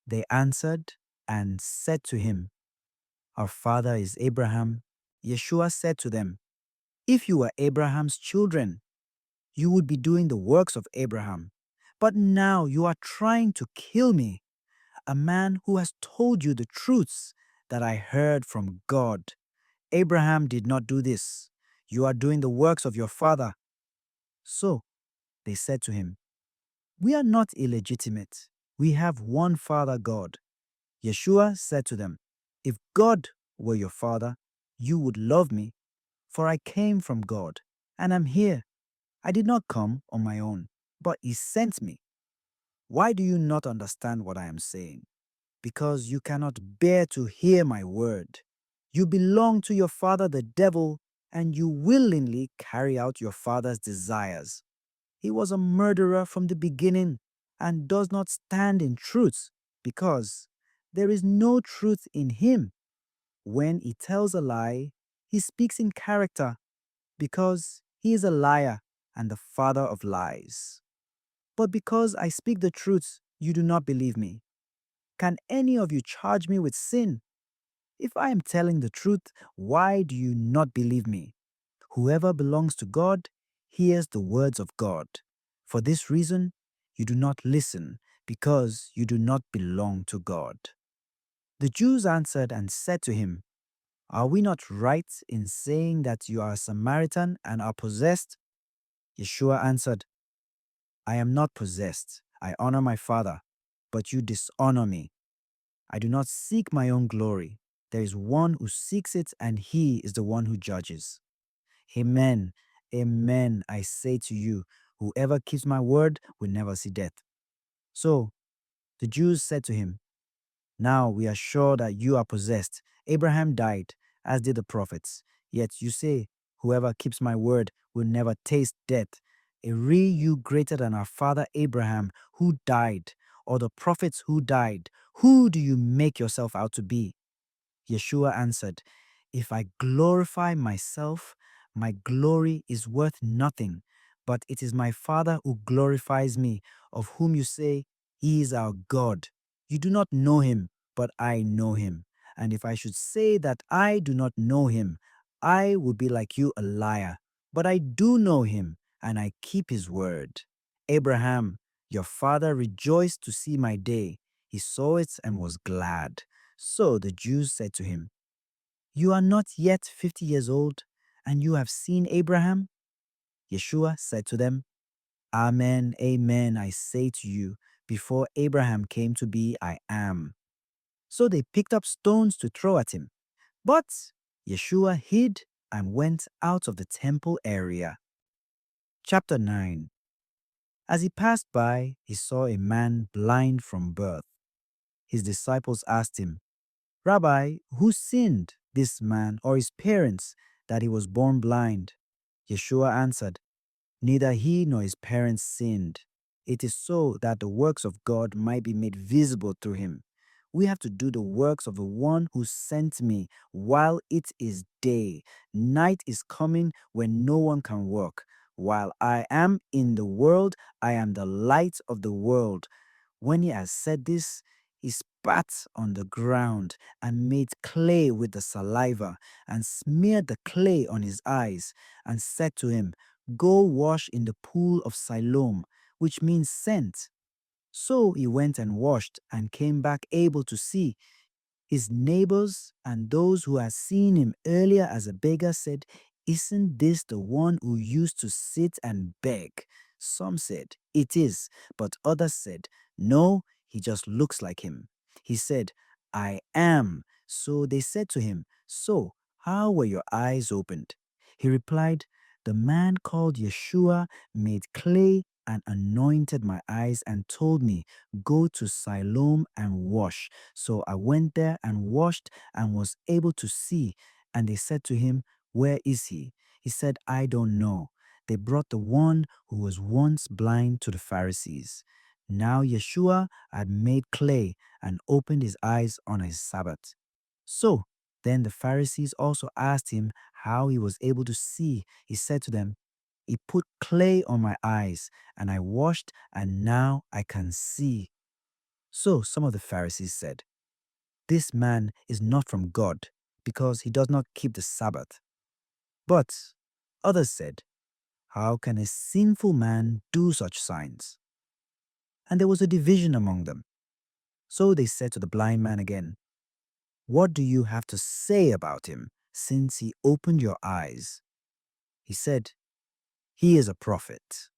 They answered and said to him, "Our father is Abraham." Yeshua said to them, "If you were Abraham's children, you would be doing the works of Abraham. But now you are trying to kill me, a man who has told you the truths that I heard from God. Abraham did not do this. You are doing the works of your father." So they said to him, "We are not illegitimate. We have one Father, God." Yeshua said to them, "If God were your Father, you would love me, for I came from God, and am here. I did not come on my own, but He sent me. Why do you not understand what I am saying? Because you cannot bear to hear my word. You belong to your father, the devil, and you willingly carry out your father's desires. He was a murderer from the beginning and does not stand in truth, because there is no truth in him. When he tells a lie, he speaks in character, because he is a liar and the father of lies. But because I speak the truth, you do not believe me. Can any of you charge me with sin? If I am telling the truth, why do you not believe me? Whoever belongs to God hears the words of God. For this reason, you do not listen, because you do not belong to God. The Jews answered and said to him, "Are we not right in saying that you are a Samaritan and are possessed?" Yeshua answered, "I am not possessed. I honor my Father, but you dishonor me. I do not seek my own glory. There is one who seeks it, and he is the one who judges. Amen, amen, I say to you, whoever keeps my word will never see death." So the Jews said to him, "Now we are sure that you are possessed. Abraham died, as did the prophets. Yet you say, 'Whoever keeps my word will never taste death.' Are you greater than our father Abraham, who died, or the prophets who died? Who do you make yourself out to be?" Yeshua answered, "If I glorify myself, my glory is worth nothing, but it is my Father who glorifies me, of whom you say, 'He is our God.' You do not know him, but I know him. And if I should say that I do not know him, I would be like you, a liar. But I do know him, and I keep his word. Abraham, your father, rejoiced to see my day. He saw it and was glad." So the Jews said to him, "You are not yet 50 years old, and you have seen Abraham?" Yeshua said to them, "Amen, amen, I say to you, before Abraham came to be, I am." So they picked up stones to throw at him. But Yeshua hid and went out of the temple area. Chapter 9. As he passed by, he saw a man blind from birth. His disciples asked him, "Rabbi, who sinned, this man or his parents, that he was born blind?" Yeshua answered, "Neither he nor his parents sinned. It is so that the works of God might be made visible through him. We have to do the works of the one who sent me while it is day. Night is coming when no one can work. While I am in the world, I am the light of the world. When he had said this, he spat on the ground and made clay with the saliva and smeared the clay on his eyes and said to him, Go wash in the pool of Siloam, which means sent. So he went and washed and came back able to see. His neighbors and those who had seen him earlier as a beggar said, Isn't this the one who used to sit and beg? Some said, It is, but others said, No, he just looks like him. He said, I am. So they said to him, So, how were your eyes opened? He replied, The man called Yeshua made clay and anointed my eyes and told me, Go to Siloam and wash. So I went there and washed and was able to see. And they said to him, Where is he? He said, I don't know. They brought the one who was once blind to the Pharisees. Now Yeshua had made clay and opened his eyes on his Sabbath. So then the Pharisees also asked him how he was able to see. He said to them, He put clay on my eyes, and I washed, and now I can see. So some of the Pharisees said, This man is not from God, because he does not keep the Sabbath. But others said, How can a sinful man do such signs? And there was a division among them. So they said to the blind man again, What do you have to say about him, since he opened your eyes? He said, He is a prophet.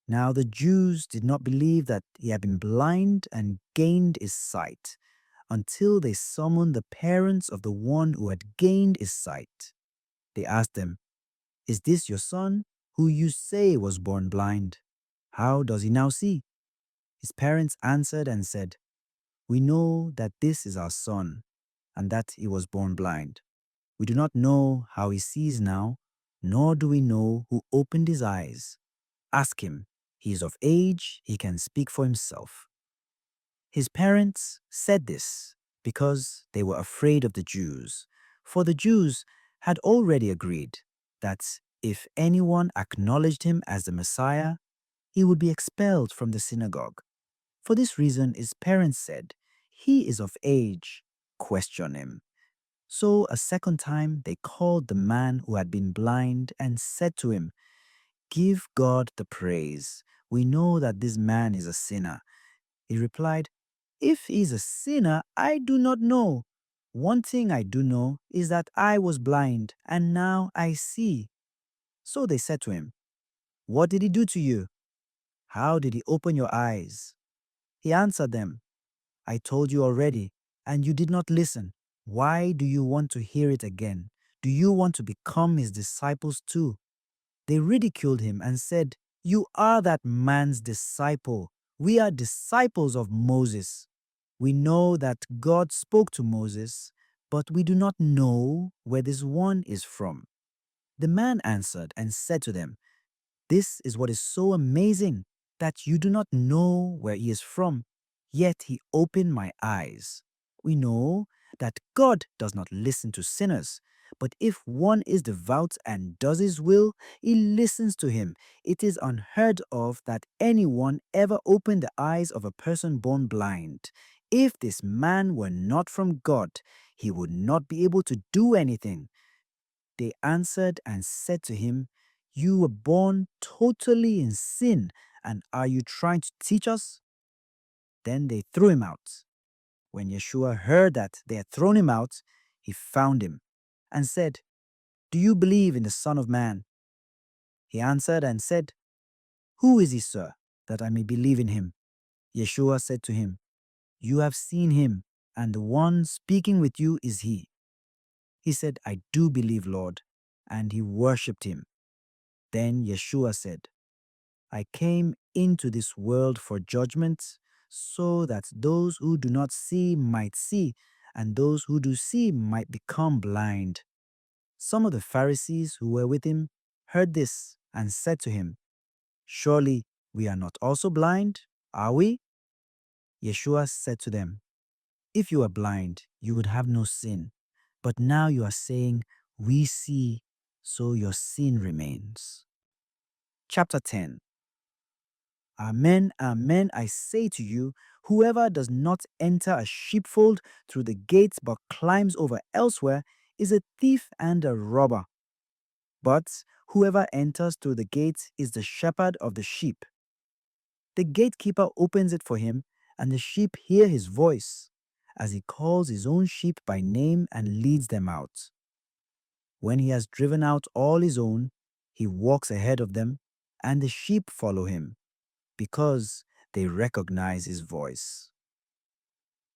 Now the Jews did not believe that he had been blind and gained his sight, until they summoned the parents of the one who had gained his sight. They asked them, Is this your son, who you say was born blind? How does he now see? His parents answered and said, We know that this is our son, and that he was born blind. We do not know how he sees now, nor do we know who opened his eyes. Ask him. He is of age, he can speak for himself. His parents said this because they were afraid of the Jews, for the Jews had already agreed that if anyone acknowledged him as the Messiah, he would be expelled from the synagogue. For this reason, his parents said, He is of age, question him. So a second time they called the man who had been blind and said to him, Give God the praise. We know that this man is a sinner. He replied, If he is a sinner, I do not know. One thing I do know is that I was blind, and now I see. So they said to him, What did he do to you? How did he open your eyes? He answered them, I told you already, and you did not listen. Why do you want to hear it again? Do you want to become his disciples too? They ridiculed him and said, You are that man's disciple. We are disciples of Moses. We know that God spoke to Moses, but we do not know where this one is from. The man answered and said to them, This is what is so amazing, that you do not know where he is from, yet he opened my eyes. We know that God does not listen to sinners, but if one is devout and does his will, he listens to him. It is unheard of that anyone ever opened the eyes of a person born blind. If this man were not from God, he would not be able to do anything. They answered and said to him, You were born totally in sin, and are you trying to teach us? Then they threw him out. When Yeshua heard that they had thrown him out, he found him and said, Do you believe in the Son of Man? He answered and said, Who is he, sir, that I may believe in him? Yeshua said to him, You have seen him, and the one speaking with you is he. He said, I do believe, Lord, and he worshipped him. Then Yeshua said, I came into this world for judgment, so that those who do not see might see, and those who do see might become blind. Some of the Pharisees who were with him heard this and said to him, Surely we are not also blind, are we? Yeshua said to them, If you were blind, you would have no sin. But now you are saying, We see, so your sin remains. chapter 10. Amen, amen, I say to you, whoever does not enter a sheepfold through the gates but climbs over elsewhere is a thief and a robber. But whoever enters through the gates is the shepherd of the sheep. The gatekeeper opens it for him, and the sheep hear his voice, as he calls his own sheep by name and leads them out. When he has driven out all his own, he walks ahead of them, and the sheep follow him, because they recognize his voice.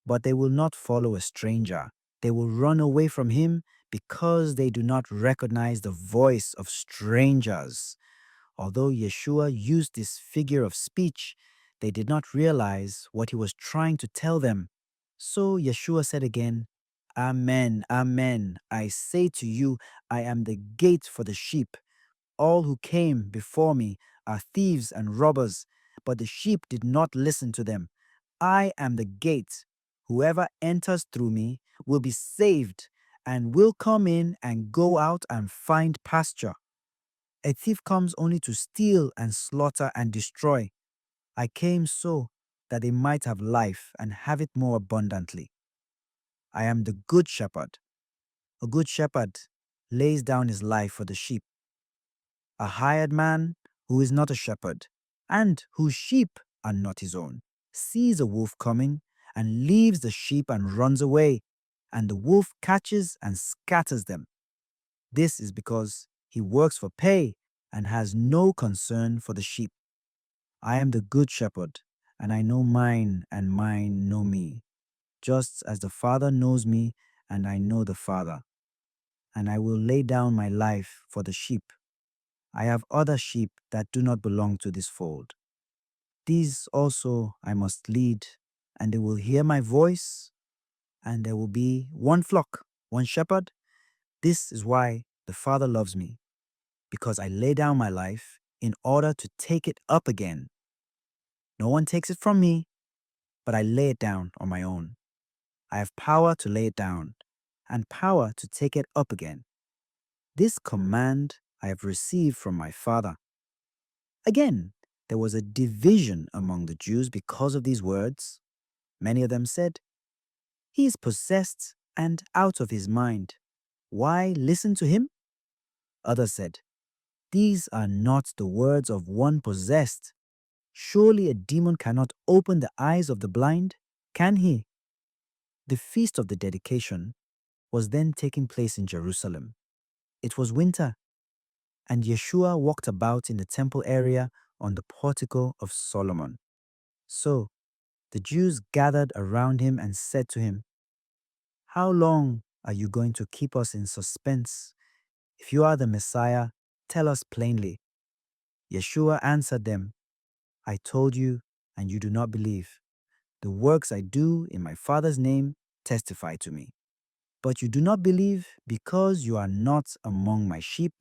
But they will not follow a stranger. They will run away from him because they do not recognize the voice of strangers. Although Yeshua used this figure of speech, they did not realize what he was trying to tell them. So Yeshua said again, Amen, amen, I say to you, I am the gate for the sheep. All who came before me are thieves and robbers, but the sheep did not listen to them. I am the gate. Whoever enters through me will be saved and will come in and go out and find pasture. A thief comes only to steal and slaughter and destroy. I came so that they might have life and have it more abundantly. I am the good shepherd. A good shepherd lays down his life for the sheep. A hired man who is not a shepherd and whose sheep are not his own sees a wolf coming and leaves the sheep and runs away, and the wolf catches and scatters them. This is because he works for pay and has no concern for the sheep. I am the good shepherd, and I know mine, and mine know me, just as the Father knows me, and I know the Father. And I will lay down my life for the sheep. I have other sheep that do not belong to this fold. These also I must lead, and they will hear my voice, and there will be one flock, one shepherd. This is why the Father loves me, because I lay down my life in order to take it up again. No one takes it from me, but I lay it down on my own. I have power to lay it down, and power to take it up again. This command I have received from my Father. Again, there was a division among the Jews because of these words. Many of them said, He is possessed and out of his mind. Why listen to him? Others said, These are not the words of one possessed. Surely a demon cannot open the eyes of the blind, can he? The feast of the dedication was then taking place in Jerusalem. It was winter, and Yeshua walked about in the temple area on the portico of Solomon. So the Jews gathered around him and said to him, How long are you going to keep us in suspense? If you are the Messiah, tell us plainly. Yeshua answered them, I told you, and you do not believe. The works I do in my Father's name testify to me. But you do not believe because you are not among my sheep.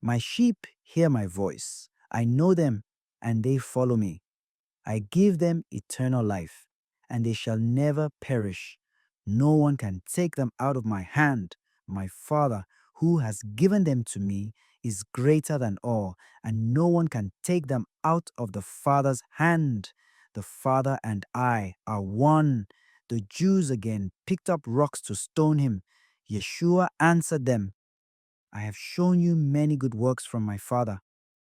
My sheep hear my voice. I know them, and they follow me. I give them eternal life, and they shall never perish. No one can take them out of my hand. My Father, who has given them to me, is greater than all, and no one can take them out of the Father's hand. The Father and I are one. The Jews again picked up rocks to stone him. Yeshua answered them, I have shown you many good works from my Father.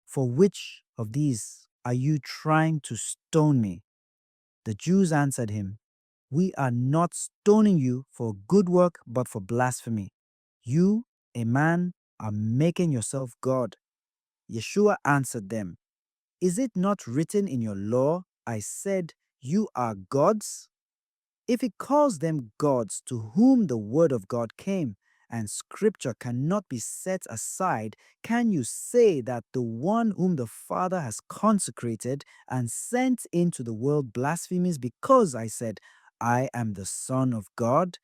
For which of these are you trying to stone me? The Jews answered him, We are not stoning you for good work, but for blasphemy. You, a man, are making yourself God. Yeshua answered them, Is it not written in your law, I said, You are gods? If he calls them gods to whom the word of God came, and scripture cannot be set aside, can you say that the one whom the Father has consecrated and sent into the world blasphemes because I said, I am the Son of God?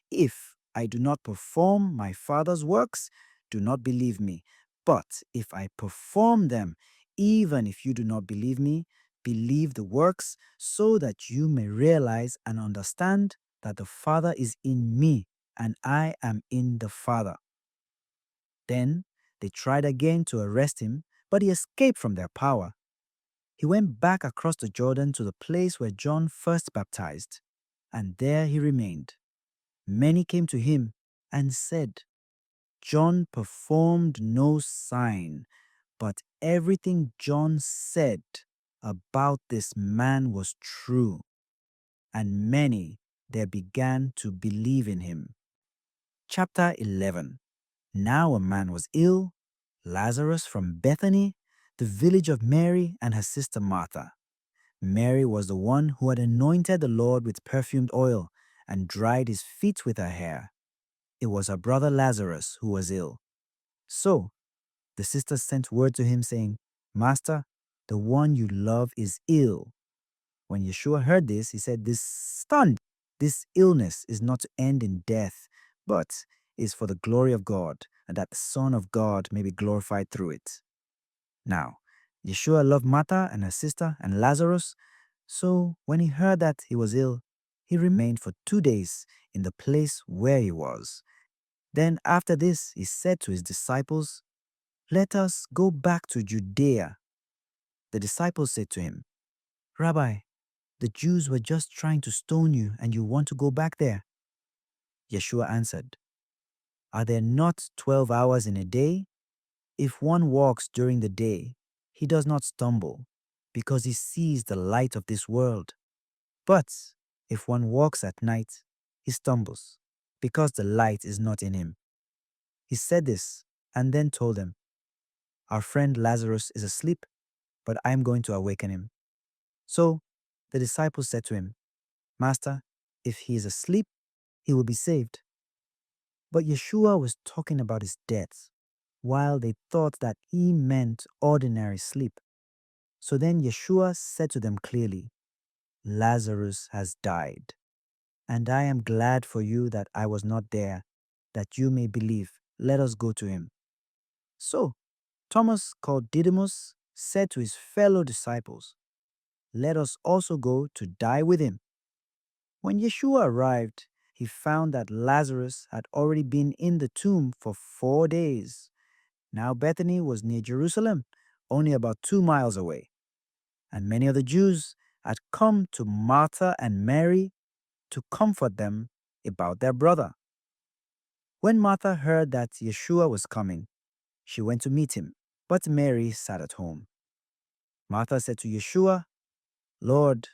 If I do not perform my Father's works, do not believe me. But if I perform them, even if you do not believe me, believe the works, so that you may realize and understand that the Father is in me and I am in the Father. Then they tried again to arrest him, but he escaped from their power. He went back across the Jordan to the place where John first baptized, and there he remained. Many came to him and said, John performed no sign, but everything John said about this man was true, and many there began to believe in him. Chapter 11. Now a man was ill, Lazarus from Bethany, the village of Mary and her sister Martha. Mary was the one who had anointed the Lord with perfumed oil and dried his feet with her hair. It was her brother Lazarus who was ill. So the sisters sent word to him saying, Master, the one you love is ill. When Yeshua heard this, he said, This illness is not to end in death, but is for the glory of God, and that the Son of God may be glorified through it. Now, Yeshua loved Martha and her sister and Lazarus, so when he heard that he was ill, he remained for 2 days in the place where he was. Then after this, he said to his disciples, Let us go back to Judea. The disciples said to him, Rabbi, the Jews were just trying to stone you, and you want to go back there. Yeshua answered, Are there not 12 hours in a day? If one walks during the day, he does not stumble, because he sees the light of this world. But if one walks at night, he stumbles, because the light is not in him. He said this, and then told them, Our friend Lazarus is asleep, but I am going to awaken him. So the disciples said to him, Master, if he is asleep, he will be saved. But Yeshua was talking about his death, while they thought that he meant ordinary sleep. So then Yeshua said to them clearly, Lazarus has died, and I am glad for you that I was not there, that you may believe. Let us go to him. So Thomas, called Didymus, said to his fellow disciples, Let us also go to die with him. When Yeshua arrived, he found that Lazarus had already been in the tomb for 4 days. Now Bethany was near Jerusalem, only about 2 miles away. And many of the Jews had come to Martha and Mary to comfort them about their brother. When Martha heard that Yeshua was coming, she went to meet him, but Mary sat at home. Martha said to Yeshua, Lord,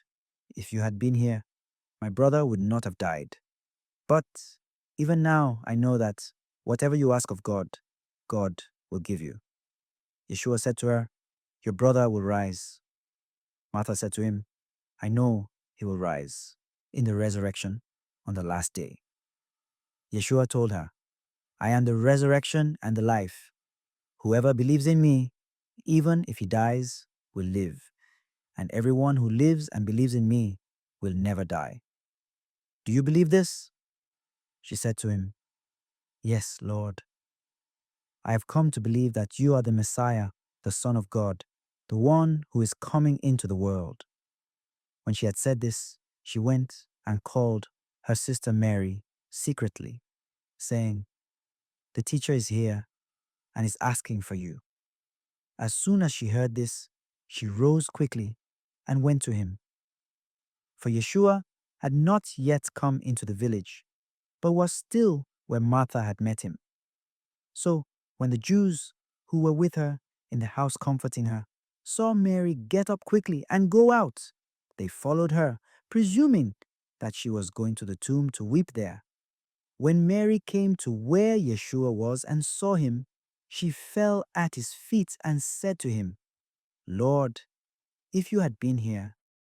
if you had been here, my brother would not have died. But even now I know that whatever you ask of God, God will give you. Yeshua said to her, Your brother will rise. Martha said to him, I know he will rise in the resurrection on the last day. Yeshua told her, I am the resurrection and the life. Whoever believes in me, even if he dies, will live. And everyone who lives and believes in me will never die. Do you believe this? She said to him, Yes, Lord. I have come to believe that you are the Messiah, the Son of God, the one who is coming into the world. When she had said this, she went and called her sister Mary secretly, saying, The teacher is here and is asking for you. As soon as she heard this, she rose quickly and went to him. For Yeshua had not yet come into the village, but was still where Martha had met him. So when the Jews who were with her in the house comforting her saw Mary get up quickly and go out, they followed her, presuming that she was going to the tomb to weep there. When Mary came to where Yeshua was and saw him, she fell at his feet and said to him, Lord, if you had been here,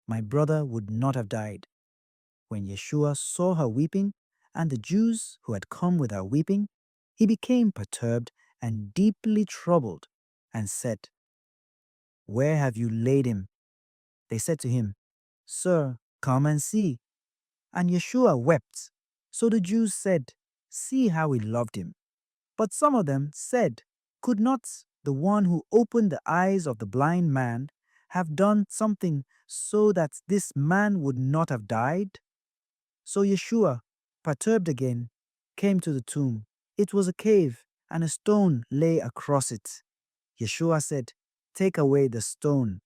my brother would not have died. When Yeshua saw her weeping, and the Jews who had come with her weeping, he became perturbed and deeply troubled, and said, Where have you laid him? They said to him, Sir, come and see. And Yeshua wept. So the Jews said, See how he loved him. But some of them said, Could not the one who opened the eyes of the blind man have done something so that this man would not have died? So Yeshua, perturbed again, came to the tomb. It was a cave, and a stone lay across it. Yeshua said, take away the stone."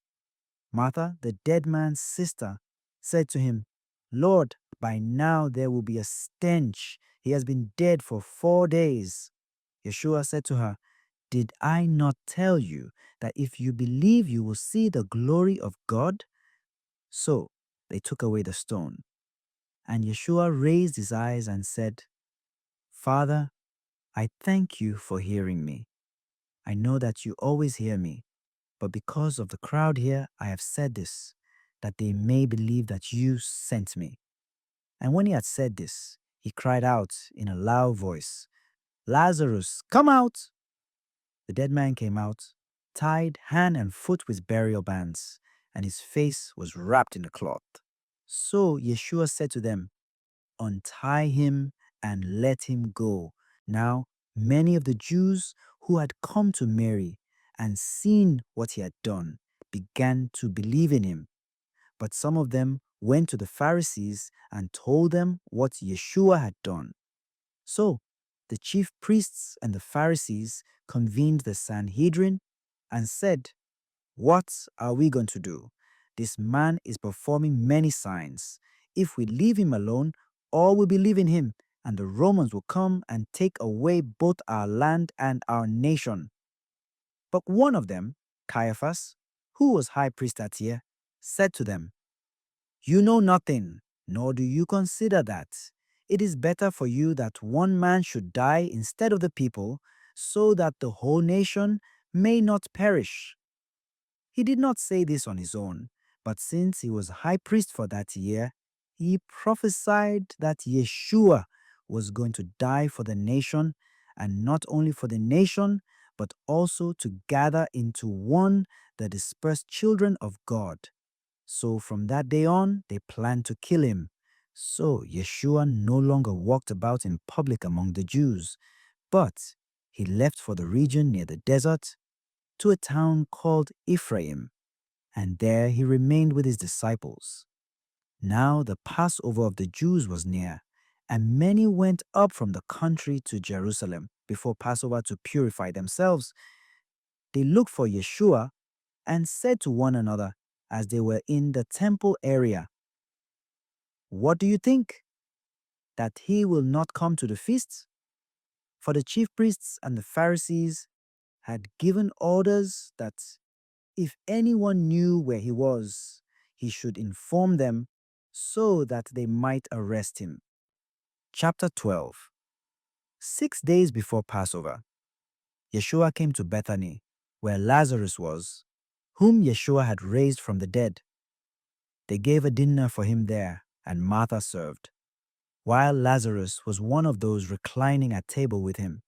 Martha, the dead man's sister, said to him, "Lord, by now there will be a stench. He has been dead for 4 days." Yeshua said to her, "Did I not tell you that if you believe you will see the glory of God?" So they took away the stone. And Yeshua raised his eyes and said, "Father, I thank you for hearing me. I know that you always hear me, but because of the crowd here, I have said this, that they may believe that you sent me." And when he had said this, he cried out in a loud voice, "Lazarus, come out!" The dead man came out, tied hand and foot with burial bands, and his face was wrapped in a cloth. So Yeshua said to them, "Untie him and let him go." Now, many of the Jews who had come to Mary and seen what he had done began to believe in him. But some of them went to the Pharisees and told them what Yeshua had done. So the chief priests and the Pharisees convened the Sanhedrin and said, "What are we going to do? This man is performing many signs. If we leave him alone, all will believe in him, and the Romans will come and take away both our land and our nation." But one of them, Caiaphas, who was high priest that year, said to them, "You know nothing, nor do you consider that it is better for you that one man should die instead of the people, so that the whole nation may not perish." He did not say this on his own, but since he was high priest for that year, he prophesied that Yeshua was going to die for the nation, and not only for the nation, but also to gather into one the dispersed children of God. So from that day on, they planned to kill him. So Yeshua no longer walked about in public among the Jews, but he left for the region near the desert to a town called Ephraim, and there he remained with his disciples. Now the Passover of the Jews was near, and many went up from the country to Jerusalem before Passover to purify themselves. They looked for Yeshua and said to one another as they were in the temple area, "What do you think? That he will not come to the feast?" For the chief priests and the Pharisees had given orders that if anyone knew where he was, he should inform them so that they might arrest him. Chapter 12. 6 days before Passover, Yeshua came to Bethany, where Lazarus was, whom Yeshua had raised from the dead. They gave a dinner for him there, and Martha served, while Lazarus was one of those reclining at table with him.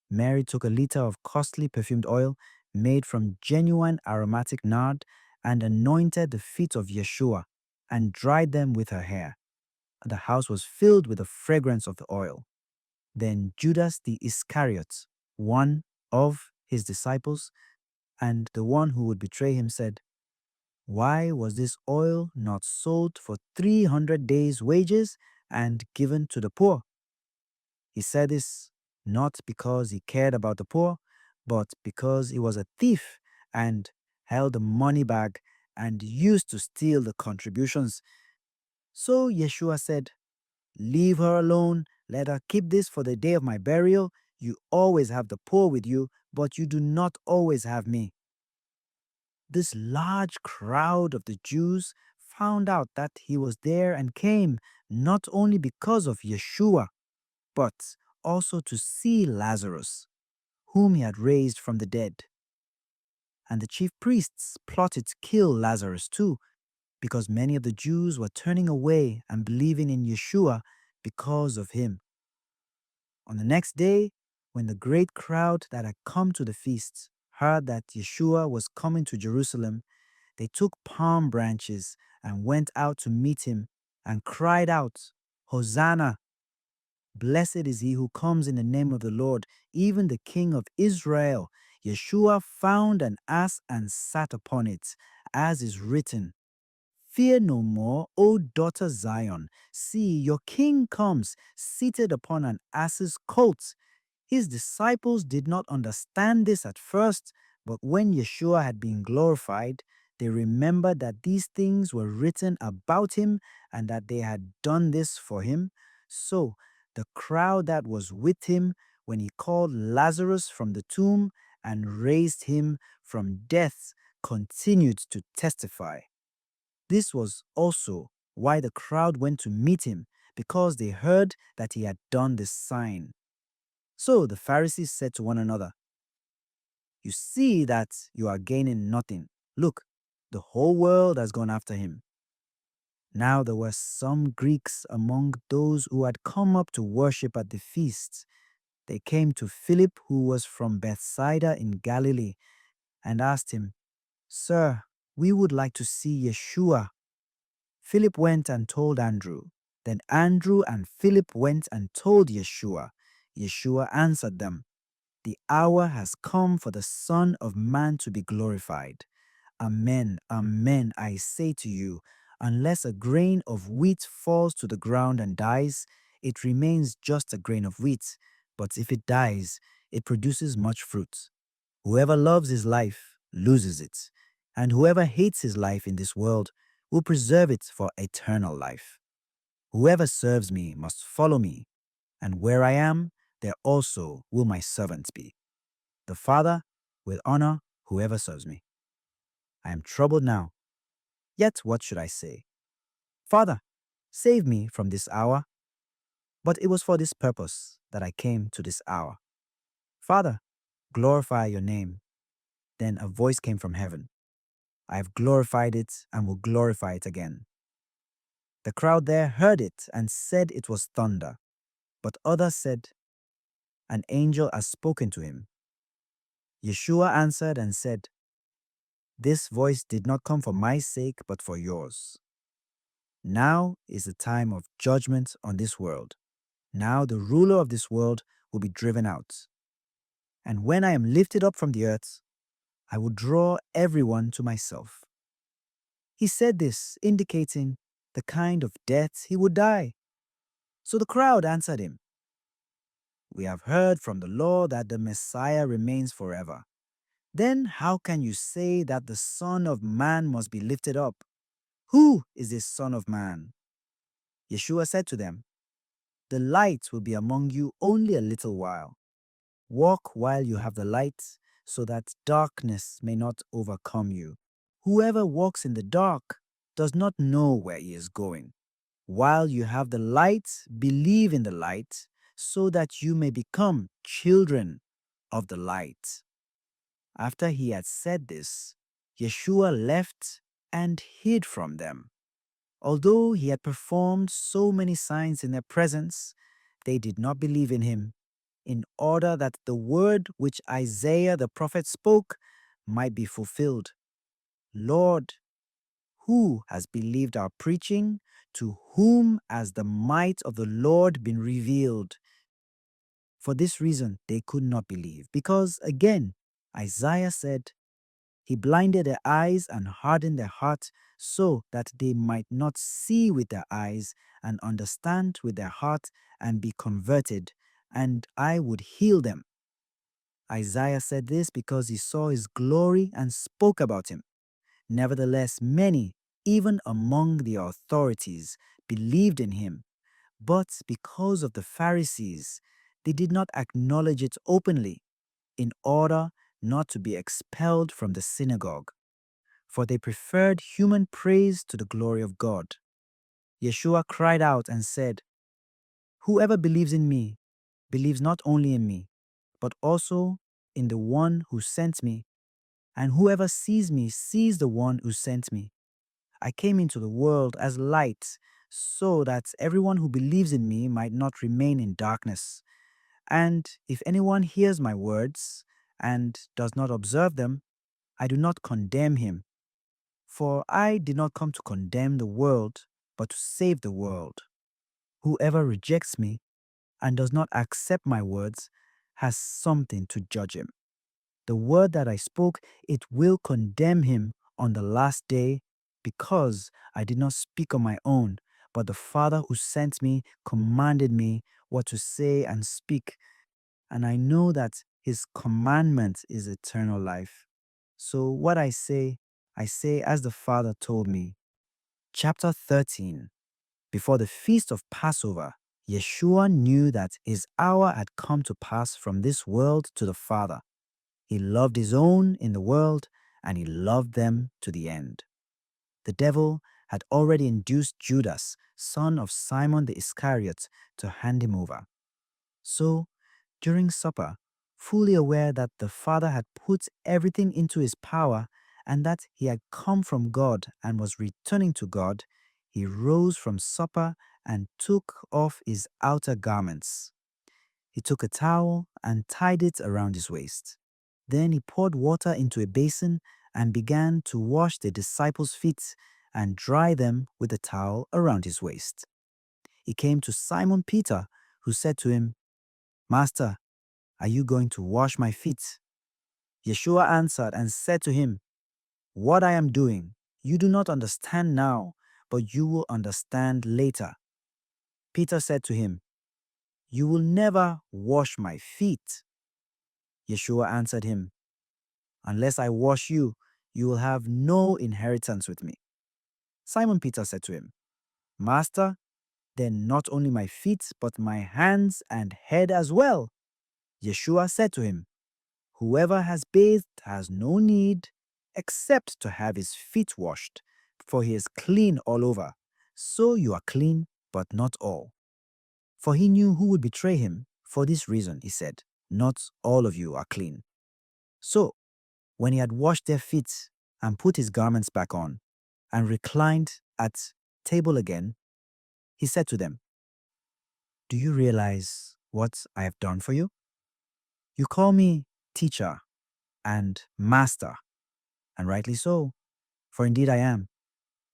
Mary took a liter of costly perfumed oil made from genuine aromatic nard and anointed the feet of Yeshua and dried them with her hair. The house was filled with the fragrance of the oil. Then Judas the Iscariot, one of his disciples and the one who would betray him, said, "Why was this oil not sold for 300 days' wages and given to the poor?" He said this not because he cared about the poor, but because he was a thief and held a money bag and used to steal the contributions. So Yeshua said, "Leave her alone. Let her keep this for the day of my burial. You always have the poor with you, but you do not always have me." This large crowd of the Jews found out that he was there and came not only because of Yeshua, but also to see Lazarus, whom he had raised from the dead. And the chief priests plotted to kill Lazarus too, because many of the Jews were turning away and believing in Yeshua because of him. On the next day, when the great crowd that had come to the feast heard that Yeshua was coming to Jerusalem, they took palm branches and went out to meet him and cried out, "Hosanna! Blessed is he who comes in the name of the Lord, even the King of Israel." Yeshua found an ass and sat upon it, as is written, "Fear no more, O daughter Zion. See, your king comes, seated upon an ass's colt." His disciples did not understand this at first, But when Yeshua had been glorified, they remembered that these things were written about him and that they had done this for him. So the crowd that was with him when he called Lazarus from the tomb and raised him from death continued to testify. This was also why the crowd went to meet him, because they heard that he had done this sign. So the Pharisees said to one another, "You see that you are gaining nothing. Look, the whole world has gone after him." Now there were some Greeks among those who had come up to worship at the feast. They came to Philip, who was from Bethsaida in Galilee, and asked him, "Sir, we would like to see Yeshua." Philip went and told Andrew. Then Andrew and Philip went and told Yeshua. Yeshua answered them, "The hour has come for the Son of Man to be glorified. Amen, amen, I say to you, unless a grain of wheat falls to the ground and dies, it remains just a grain of wheat. But if it dies, it produces much fruit. Whoever loves his life loses it, and whoever hates his life in this world will preserve it for eternal life. Whoever serves me must follow me, and where I am, there also will my servants be. The Father will honor whoever serves me. I am troubled now. Yet what should I say? Father, save me from this hour. But it was for this purpose that I came to this hour. Father, glorify your name. Then a voice came from heaven. I have glorified it and will glorify it again. The crowd there heard it and said it was thunder. But others said, an angel has spoken to him. Yeshua answered and said, this voice did not come for my sake, but for yours. Now is the time of judgment on this world. Now the ruler of this world will be driven out. And when I am lifted up from the earth, I will draw everyone to myself. He said this, indicating the kind of death he would die. So the crowd answered him, we have heard from the law that the Messiah remains forever. Then how can you say that the Son of Man must be lifted up? Who is this Son of Man? Yeshua said to them, the light will be among you only a little while. Walk while you have the light, so that darkness may not overcome you. Whoever walks in the dark does not know where he is going. While you have the light, believe in the light, so that you may become children of the light. After he had said this, Yeshua left and hid from them. Although he had performed so many signs in their presence, they did not believe in him, in order that the word which Isaiah the prophet spoke might be fulfilled. Lord, who has believed our preaching? To whom has the might of the Lord been revealed? For this reason they could not believe, because again Isaiah said, he blinded their eyes and hardened their heart, so that they might not see with their eyes and understand with their heart and be converted, and I would heal them. Isaiah said this because he saw his glory and spoke about him. Nevertheless, many, even among the authorities, believed in him. But because of the Pharisees, they did not acknowledge it openly, in order not to be expelled from the synagogue. For they preferred human praise to the glory of God. Yeshua cried out and said, whoever believes in me believes not only in me, but also in the one who sent me. And whoever sees me sees the one who sent me. I came into the world as light, so that everyone who believes in me might not remain in darkness. And if anyone hears my words and does not observe them, I do not condemn him. For I did not come to condemn the world, but to save the world. Whoever rejects me and does not accept my words has something to judge him. The word that I spoke, it will condemn him on the last day, because I did not speak on my own, but the Father who sent me commanded me what to say and speak, and I know that his commandment is eternal life. So what I say as the Father told me. Chapter 13. Before the feast of Passover, Yeshua knew that his hour had come to pass from this world to the Father. He loved his own in the world, and he loved them to the end. The devil had already induced Judas, son of Simon the Iscariot, to hand him over. So, during supper, fully aware that the Father had put everything into his power and that he had come from God and was returning to God, he rose from supper and took off his outer garments. He took a towel and tied it around his waist. Then he poured water into a basin and began to wash the disciples' feet and dry them with the towel around his waist. He came to Simon Peter, who said to him, "Master, are you going to wash my feet?" Yeshua answered and said to him, "What I am doing, you do not understand now, but you will understand later." Peter said to him, "You will never wash my feet." Yeshua answered him, "Unless I wash you, you will have no inheritance with me." Simon Peter said to him, "Master, then not only my feet, but my hands and head as well." Yeshua said to him, "Whoever has bathed has no need except to have his feet washed, for he is clean all over. So you are clean, but not all." For he knew who would betray him. For this reason, he said, "Not all of you are clean." So, when he had washed their feet and put his garments back on and reclined at table again, he said to them, "Do you realize what I have done for you? You call me teacher and master, and rightly so, for indeed I am.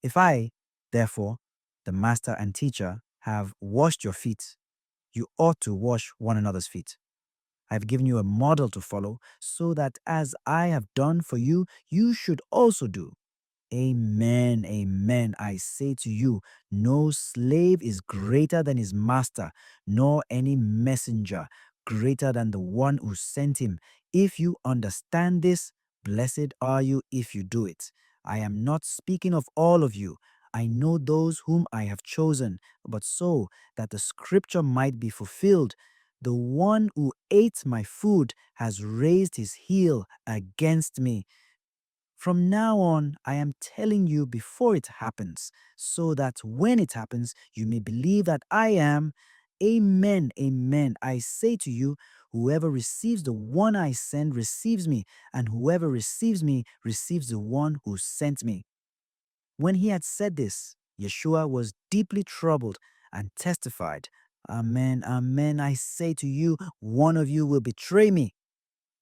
If I, therefore, the master and teacher, have washed your feet, you ought to wash one another's feet. I have given you a model to follow, so that as I have done for you, you should also do. Amen, amen. I say to you, no slave is greater than his master, nor any messenger greater than the one who sent him. If you understand this, blessed are you if you do it. I am not speaking of all of you. I know those whom I have chosen, but so that the scripture might be fulfilled. The one who ate my food has raised his heel against me. From now on, I am telling you before it happens, so that when it happens, you may believe that I am. Amen, amen. I say to you, whoever receives the one I send receives me, and whoever receives me receives the one who sent me. When he had said this, Yeshua was deeply troubled and testified, "Amen, amen. I say to you, one of you will betray me."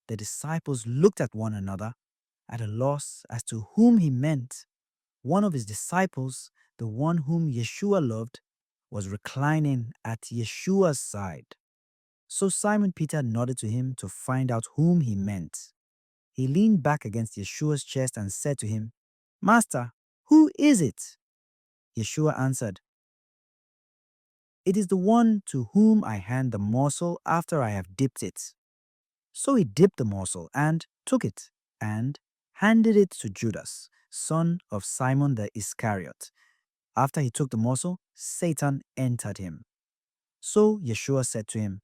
The disciples looked at one another, at a loss as to whom he meant. One of his disciples, the one whom Yeshua loved, was reclining at Yeshua's side. So Simon Peter nodded to him to find out whom he meant. He leaned back against Yeshua's chest and said to him, "Master, who is it?" Yeshua answered, "It is the one to whom I hand the morsel after I have dipped it." So he dipped the morsel and took it and handed it to Judas, son of Simon the Iscariot. After he took the morsel, Satan entered him. So Yeshua said to him,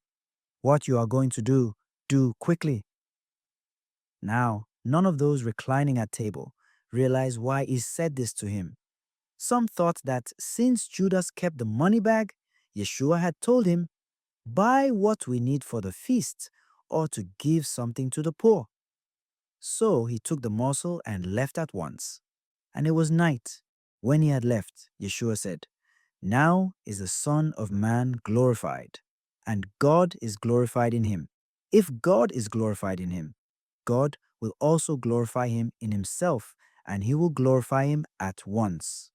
"What you are going to do, do quickly." Now, none of those reclining at table realized why he said this to him. Some thought that since Judas kept the money bag, Yeshua had told him, "Buy what we need for the feast, or to give something to the poor." So he took the morsel and left at once. And it was night. When he had left, Yeshua said, "Now is the Son of Man glorified, and God is glorified in him. If God is glorified in him, God will also glorify him in himself, and he will glorify him at once.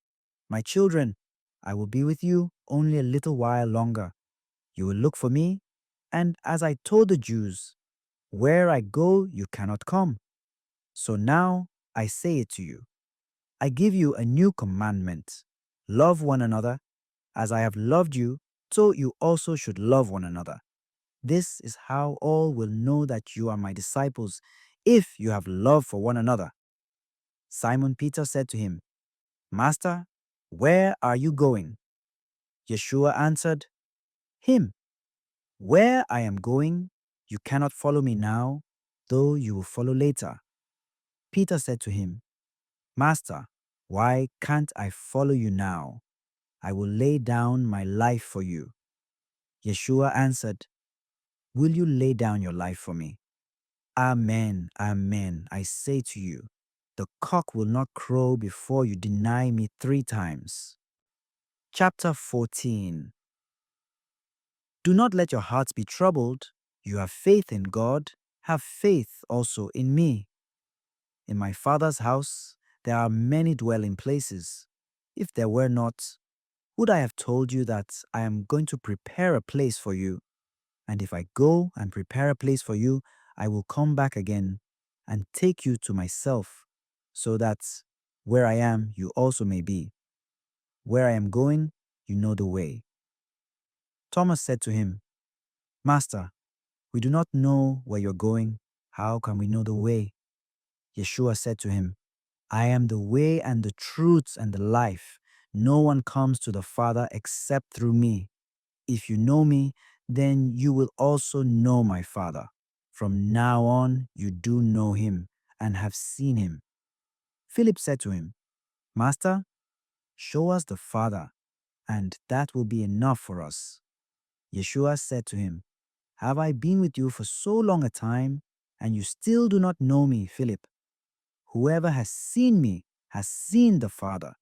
My children, I will be with you only a little while longer. You will look for me, and as I told the Jews, where I go, you cannot come. So now I say it to you. I give you a new commandment. Love one another. As I have loved you, so you also should love one another. This is how all will know that you are my disciples, if you have love for one another. Simon Peter said to him, Master, where are you going? Yeshua answered him, Where I am going, you cannot follow me now, though you will follow later. Peter said to him, Master, why can't I follow you now? I will lay down my life for you. Yeshua answered, Will you lay down your life for me? Amen, amen, I say to you, the cock will not crow before you deny me 3 times. Chapter 14. Do not let your hearts be troubled. You have faith in God, have faith also in me. In my Father's house there are many dwelling places. If there were not, would I have told you that I am going to prepare a place for you? And if I go and prepare a place for you, I will come back again and take you to myself, so that where I am, you also may be. Where I am going, you know the way. Thomas said to him, Master, we do not know where you're going. How can we know the way? Yeshua said to him, I am the way and the truth and the life. No one comes to the Father except through me. If you know me, then you will also know my Father. From now on, you do know him and have seen him. Philip said to him, Master, show us the Father, and that will be enough for us. Yeshua said to him, Have I been with you for so long a time, and you still do not know me, Philip? Whoever has seen me has seen the Father.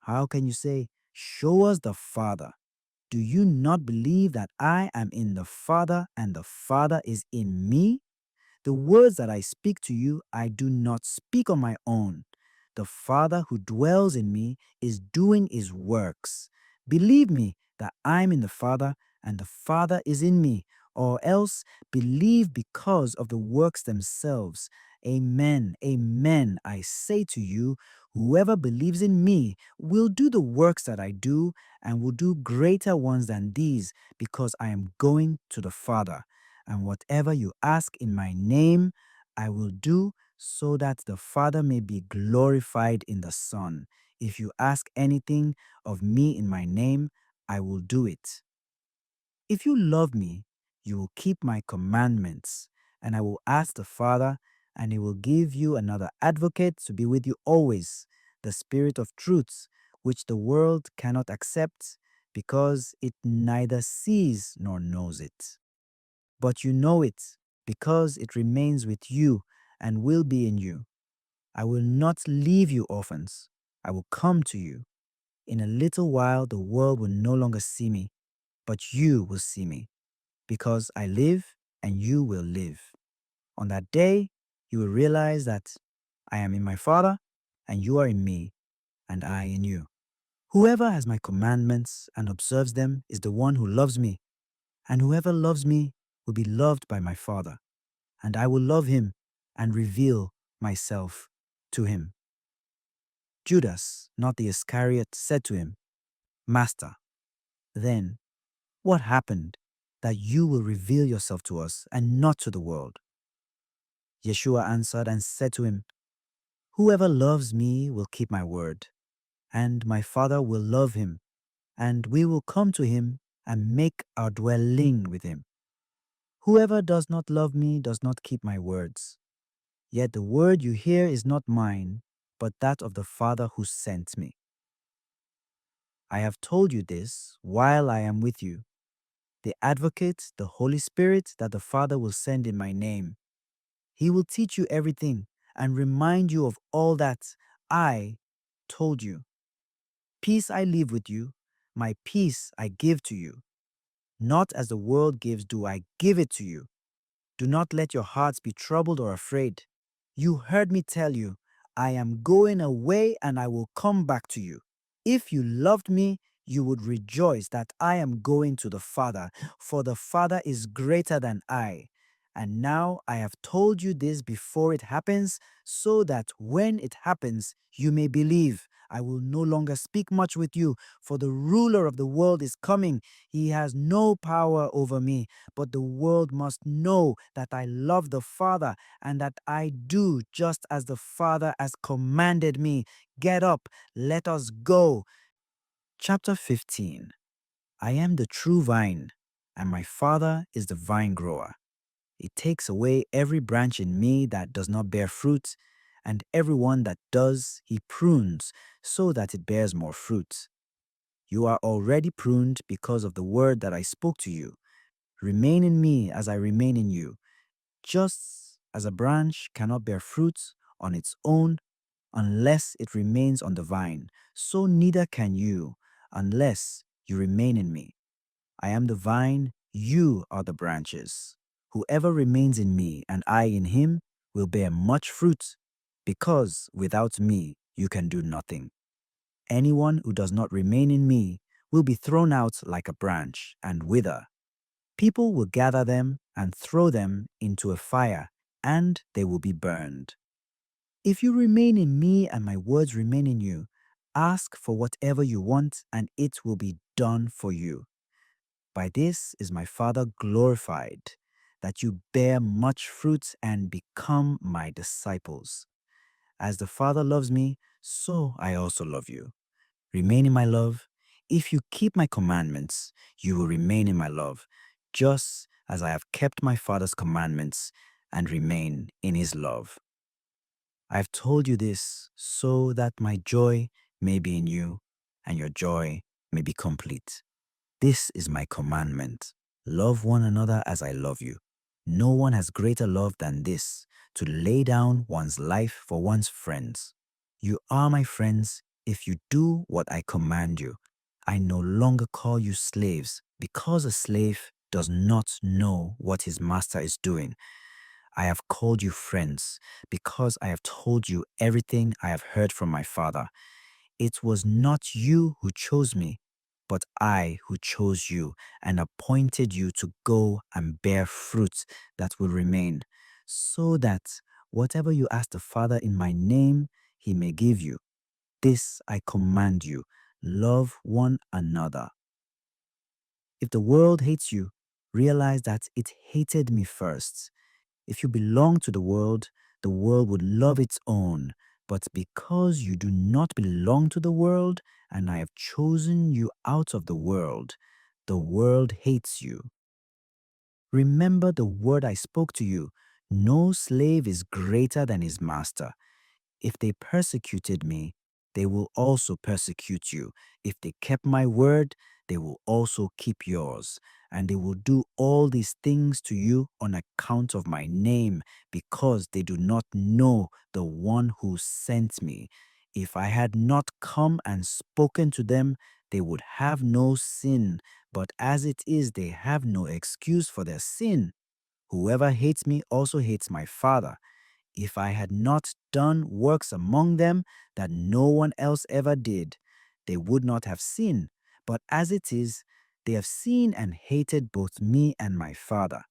How can you say, Show us the Father? Do you not believe that I am in the Father and the Father is in me? The words that I speak to you, I do not speak on my own. The Father who dwells in me is doing his works. Believe me that I'm in the Father and the Father is in me, or else believe because of the works themselves. Amen, amen, I say to you, whoever believes in me will do the works that I do and will do greater ones than these, because I am going to the Father. And whatever you ask in my name, I will do, so that the Father may be glorified in the Son. If you ask anything of me in my name, I will do it. If you love me, you will keep my commandments, and I will ask the Father, and he will give you another advocate to be with you always, the Spirit of truth, which the world cannot accept, because it neither sees nor knows it. But you know it, because it remains with you and will be in you. I will not leave you orphans. I will come to you. In a little while the world will no longer see me, but you will see me, because I live and you will live. On that day, you will realize that I am in my Father, and you are in me, and I in you. Whoever has my commandments and observes them is the one who loves me, and whoever loves me will be loved by my Father, and I will love him and reveal myself to him. Judas, not the Iscariot, said to him, Master, then what happened that you will reveal yourself to us and not to the world? Yeshua answered and said to him, Whoever loves me will keep my word, and my Father will love him, and we will come to him and make our dwelling with him. Whoever does not love me does not keep my words. Yet the word you hear is not mine, but that of the Father who sent me. I have told you this while I am with you. The Advocate, the Holy Spirit that the Father will send in my name. He will teach you everything and remind you of all that I told you. Peace I leave with you, my peace I give to you. Not as the world gives do I give it to you. Do not let your hearts be troubled or afraid. You heard me tell you, I am going away and I will come back to you. If you loved me, you would rejoice that I am going to the Father, for the Father is greater than I. And now I have told you this before it happens, so that when it happens, you may believe. I will no longer speak much with you, for the ruler of the world is coming. He has no power over me, but the world must know that I love the Father and that I do just as the Father has commanded me. Get up, let us go. Chapter 15. I am the true vine, and my Father is the vine grower. He takes away every branch in me that does not bear fruit, and every one that does, he prunes so that it bears more fruit. You are already pruned because of the word that I spoke to you. Remain in me as I remain in you. Just as a branch cannot bear fruit on its own unless it remains on the vine, so neither can you unless you remain in me. I am the vine, you are the branches. Whoever remains in me and I in him will bear much fruit, because without me you can do nothing. Anyone who does not remain in me will be thrown out like a branch and wither. People will gather them and throw them into a fire, and they will be burned. If you remain in me and my words remain in you, ask for whatever you want, and it will be done for you. By this is my Father glorified, that you bear much fruit and become my disciples. As the Father loves me, so I also love you. Remain in my love. If you keep my commandments, you will remain in my love, just as I have kept my Father's commandments and remain in his love. I have told you this so that my joy may be in you and your joy may be complete. This is my commandment. Love one another as I love you. No one has greater love than this, to lay down one's life for one's friends. You are my friends if you do what I command you. I no longer call you slaves, because a slave does not know what his master is doing. I have called you friends, because I have told you everything I have heard from my Father. It was not you who chose me, but I who chose you and appointed you to go and bear fruit that will remain, so that whatever you ask the Father in my name, he may give you. This I command you, love one another. If the world hates you, realize that it hated me first. If you belong to the world would love its own. But because you do not belong to the world, and I have chosen you out of the world hates you. Remember the word I spoke to you. No slave is greater than his master. If they persecuted me, they will also persecute you. If they kept my word, they will also keep yours. And they will do all these things to you on account of my name, because they do not know the one who sent me. If I had not come and spoken to them, they would have no sin. But as it is, they have no excuse for their sin. Whoever hates me also hates my Father. If I had not done works among them that no one else ever did, they would not have sinned. But as it is, they have seen and hated both me and my Father.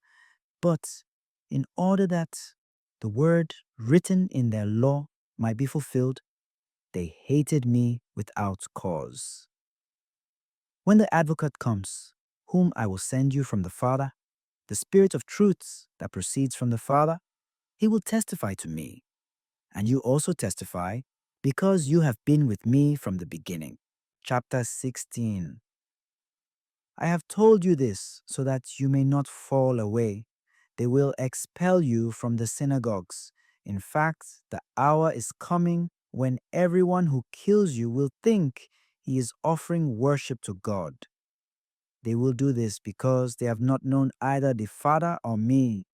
But in order that the word written in their law might be fulfilled, they hated me without cause. When the advocate comes, whom I will send you from the Father, the Spirit of truth that proceeds from the Father, he will testify to me. And you also testify, because you have been with me from the beginning. Chapter 16. I have told you this so that you may not fall away. They will expel you from the synagogues. In fact, the hour is coming when everyone who kills you will think he is offering worship to God. They will do this because they have not known either the Father or me.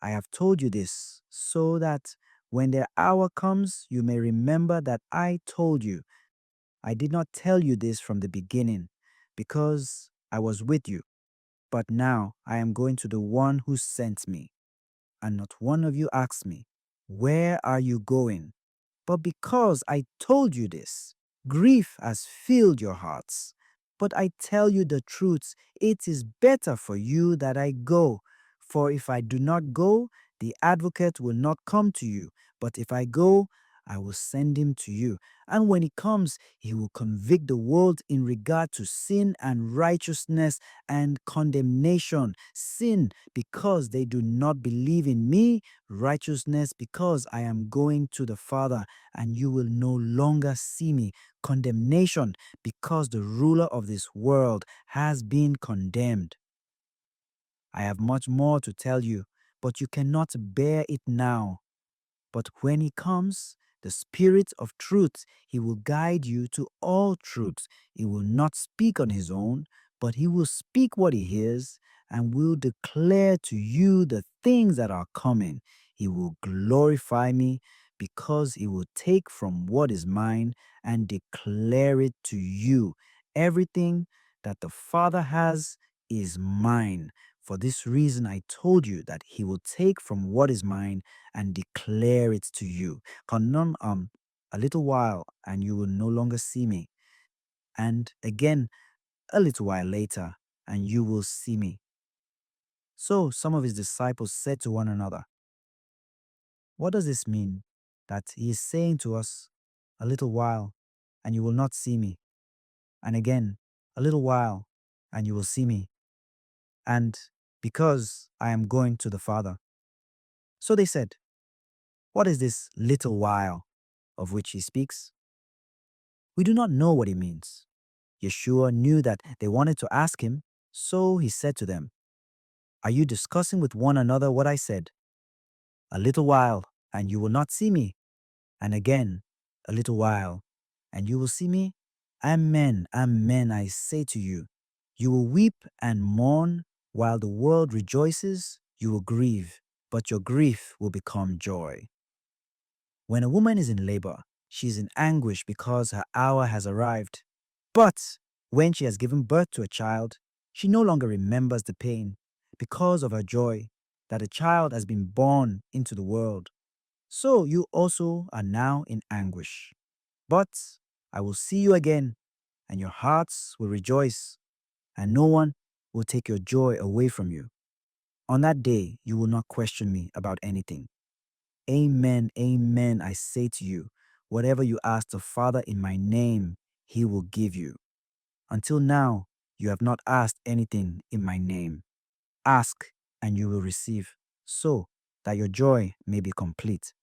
I have told you this so that when their hour comes, you may remember that I told you. I did not tell you this from the beginning, because I was with you. But now I am going to the one who sent me. And not one of you asked me, where are you going? But because I told you this, grief has filled your hearts. But I tell you the truth, it is better for you that I go. For if I do not go, the advocate will not come to you. But if I go, I will send him to you. And when he comes, he will convict the world in regard to sin and righteousness and condemnation. Sin, because they do not believe in me; righteousness, because I am going to the Father, and you will no longer see me; condemnation, because the ruler of this world has been condemned. I have much more to tell you, but you cannot bear it now. But when he comes, the Spirit of truth, he will guide you to all truth. He will not speak on his own, but he will speak what he hears and will declare to you the things that are coming. He will glorify me because he will take from what is mine and declare it to you. Everything that the Father has is mine. For this reason, I told you that he will take from what is mine and declare it to you. A little while, and you will no longer see me. And again, a little while later, and you will see me. So some of his disciples said to one another, what does this mean? That he is saying to us, a little while, and you will not see me. And again, a little while, and you will see me. And because I am going to the Father. So they said, what is this little while of which he speaks? We do not know what he means. Yeshua knew that they wanted to ask him, so he said to them, are you discussing with one another what I said? A little while, and you will not see me. And again, a little while, and you will see me. Amen, amen, I say to you. You will weep and mourn while the world rejoices. You will grieve, but your grief will become joy. When a woman is in labor, she is in anguish because her hour has arrived. But when she has given birth to a child, she no longer remembers the pain because of her joy that a child has been born into the world. So you also are now in anguish. But I will see you again, and your hearts will rejoice, and no one will take your joy away from you. On that day, you will not question me about anything. Amen, amen, I say to you, whatever you ask the Father in my name, he will give you. Until now, you have not asked anything in my name. Ask, and you will receive, so that your joy may be complete.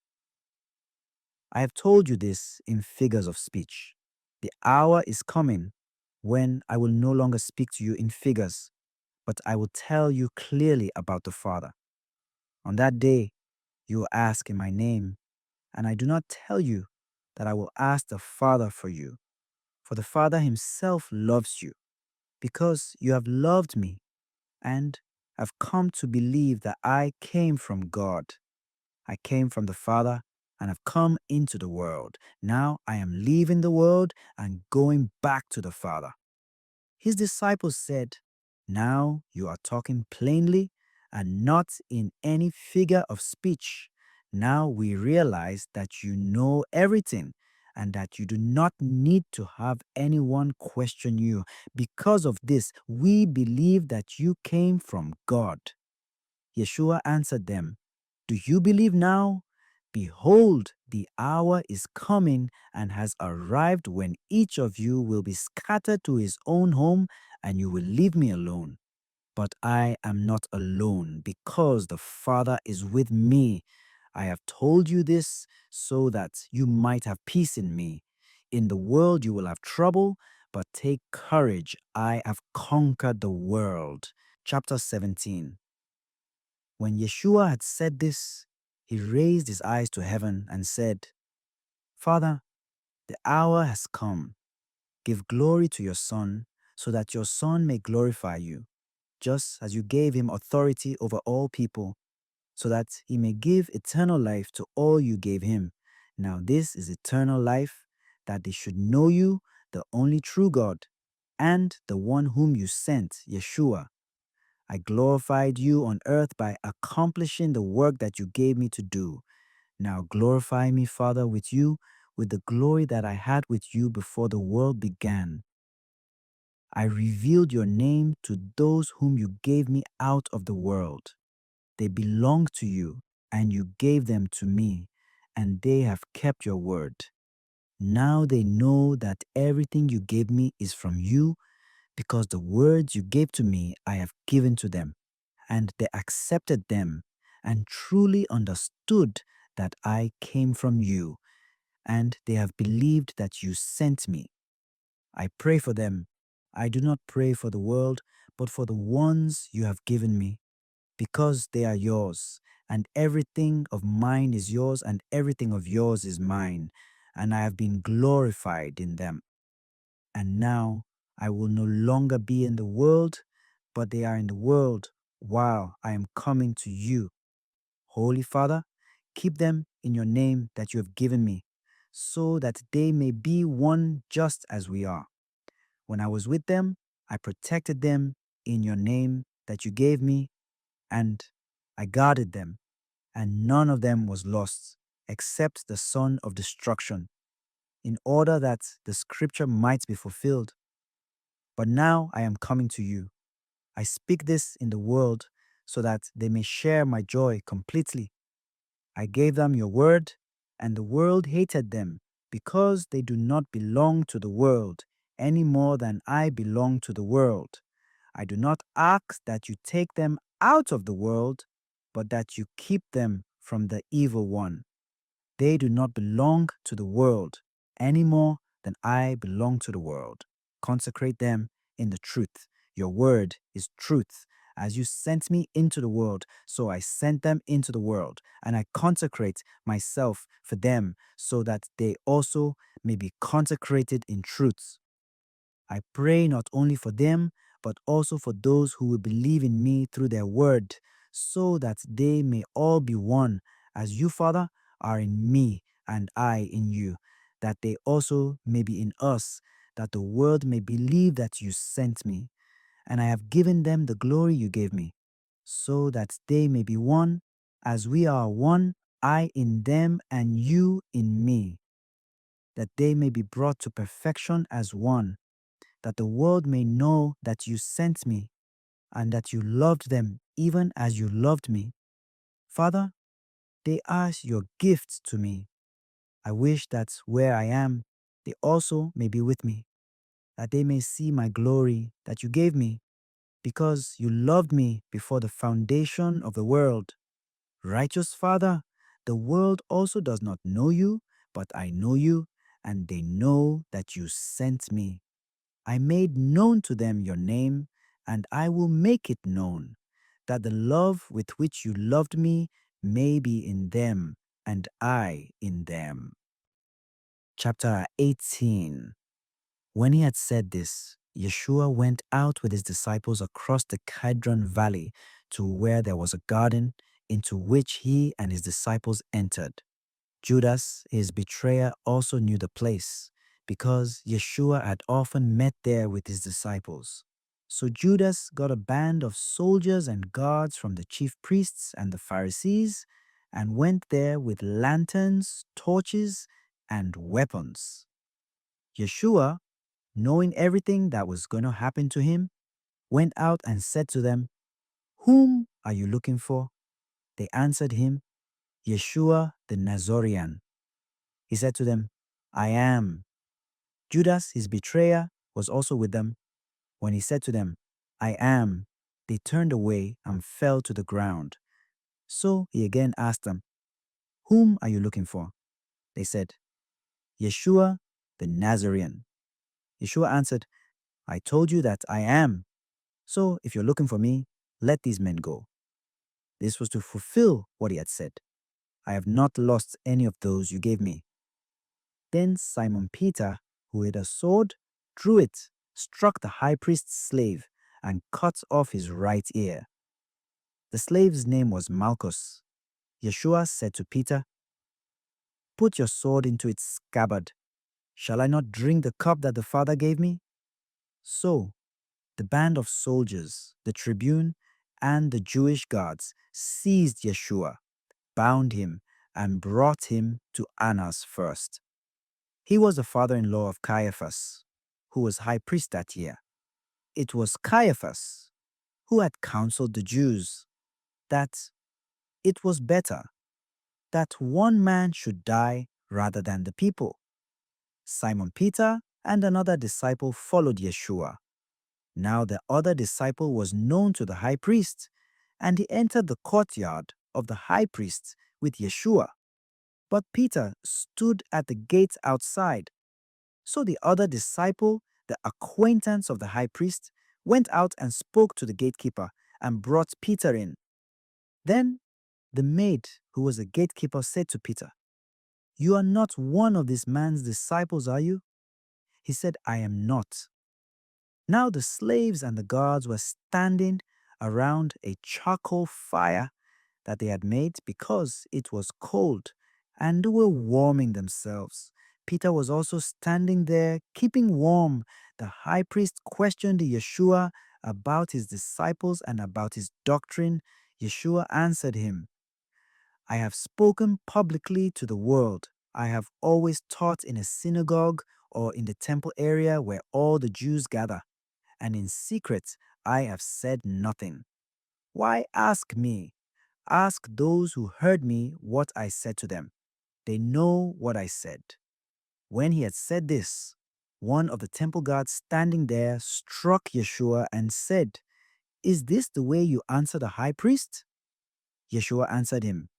I have told you this in figures of speech. The hour is coming when I will no longer speak to you in figures, but I will tell you clearly about the Father. On that day, you will ask in my name, and I do not tell you that I will ask the Father for you, for the Father himself loves you, because you have loved me and have come to believe that I came from God. I came from the Father and have come into the world. Now I am leaving the world and going back to the Father. His disciples said, now you are talking plainly and not in any figure of speech. Now we realize that you know everything and that you do not need to have anyone question you. Because of this, we believe that you came from God. Yeshua answered them, do you believe now? Behold, the hour is coming and has arrived when each of you will be scattered to his own home, and you will leave me alone. But I am not alone, because the Father is with me. I have told you this so that you might have peace in me. In the world you will have trouble, but take courage. I have conquered the world. Chapter 17. When Yeshua had said this, he raised his eyes to heaven and said, Father, the hour has come. Give glory to your Son, so that your Son may glorify you, just as you gave him authority over all people, so that he may give eternal life to all you gave him. Now this is eternal life, that they should know you, the only true God, and the one whom you sent, Yeshua. I glorified you on earth by accomplishing the work that you gave me to do. Now glorify me, Father, with you, with the glory that I had with you before the world began. I revealed your name to those whom you gave me out of the world. They belong to you, and you gave them to me, and they have kept your word. Now they know that everything you gave me is from you, because the words you gave to me I have given to them, and they accepted them and truly understood that I came from you, and they have believed that you sent me. I pray for them. I do not pray for the world, but for the ones you have given me, because they are yours, and everything of mine is yours, and everything of yours is mine, and I have been glorified in them. And now I will no longer be in the world, but they are in the world while I am coming to you. Holy Father, keep them in your name that you have given me, so that they may be one just as we are. When I was with them, I protected them in your name that you gave me, and I guarded them, and none of them was lost, except the son of destruction, in order that the scripture might be fulfilled. But now I am coming to you. I speak this in the world so that they may share my joy completely. I gave them your word, and the world hated them, because they do not belong to the world any more than I belong to the world. I do not ask that you take them out of the world, but that you keep them from the evil one. They do not belong to the world any more than I belong to the world. Consecrate them in the truth. Your word is truth. As you sent me into the world, so I sent them into the world, and I consecrate myself for them, so that they also may be consecrated in truth. I pray not only for them, but also for those who will believe in me through their word, so that they may all be one, as you, Father, are in me and I in you, that they also may be in us, that the world may believe that you sent me. And I have given them the glory you gave me, so that they may be one, as we are one, I in them and you in me, that they may be brought to perfection as one, that the world may know that you sent me, and that you loved them even as you loved me. Father, they are your gifts to me. I wish that where I am, they also may be with me, that they may see my glory that you gave me, because you loved me before the foundation of the world. Righteous Father, the world also does not know you, but I know you, and they know that you sent me. I made known to them your name, and I will make it known, that the love with which you loved me may be in them, and I in them. Chapter 18. When he had said this, Yeshua went out with his disciples across the Kidron Valley to where there was a garden, into which he and his disciples entered. Judas, his betrayer, also knew the place, because Yeshua had often met there with his disciples. So Judas got a band of soldiers and guards from the chief priests and the Pharisees, and went there with lanterns, torches, and weapons. Yeshua, knowing everything that was going to happen to him, went out and said to them, "Whom are you looking for?" They answered him, "Yeshua the Nazarene." He said to them, "I am." Judas, his betrayer, was also with them. When he said to them, "I am," they turned away and fell to the ground. So he again asked them, "Whom are you looking for?" They said, "Yeshua the Nazarene." Yeshua answered, "I told you that I am. So if you're looking for me, let these men go." This was to fulfill what he had said, "I have not lost any of those you gave me." Then Simon Peter, who had a sword, drew it, struck the high priest's slave, and cut off his right ear. The slave's name was Malchus. Yeshua said to Peter, "Put your sword into its scabbard. Shall I not drink the cup that the Father gave me?" So the band of soldiers, the tribune, and the Jewish guards seized Yeshua, bound him, and brought him to Annas first. He was the father-in-law of Caiaphas, who was high priest that year. It was Caiaphas who had counseled the Jews that it was better that one man should die rather than the people. Simon Peter and another disciple followed Yeshua. Now the other disciple was known to the high priest, and he entered the courtyard of the high priest with Yeshua. But Peter stood at the gate outside. So the other disciple, the acquaintance of the high priest, went out and spoke to the gatekeeper and brought Peter in. Then the maid, who was a gatekeeper, said to Peter, "You are not one of this man's disciples, are you?" He said, "I am not." Now the slaves and the guards were standing around a charcoal fire that they had made because it was cold, and they were warming themselves. Peter was also standing there, keeping warm. The high priest questioned Yeshua about his disciples and about his doctrine. Yeshua answered him, "I have spoken publicly to the world. I have always taught in a synagogue or in the temple area where all the Jews gather, and in secret I have said nothing. Why ask me? Ask those who heard me what I said to them. They know what I said." When he had said this, one of the temple guards standing there struck Yeshua and said, "Is this the way you answer the high priest?" Yeshua answered him,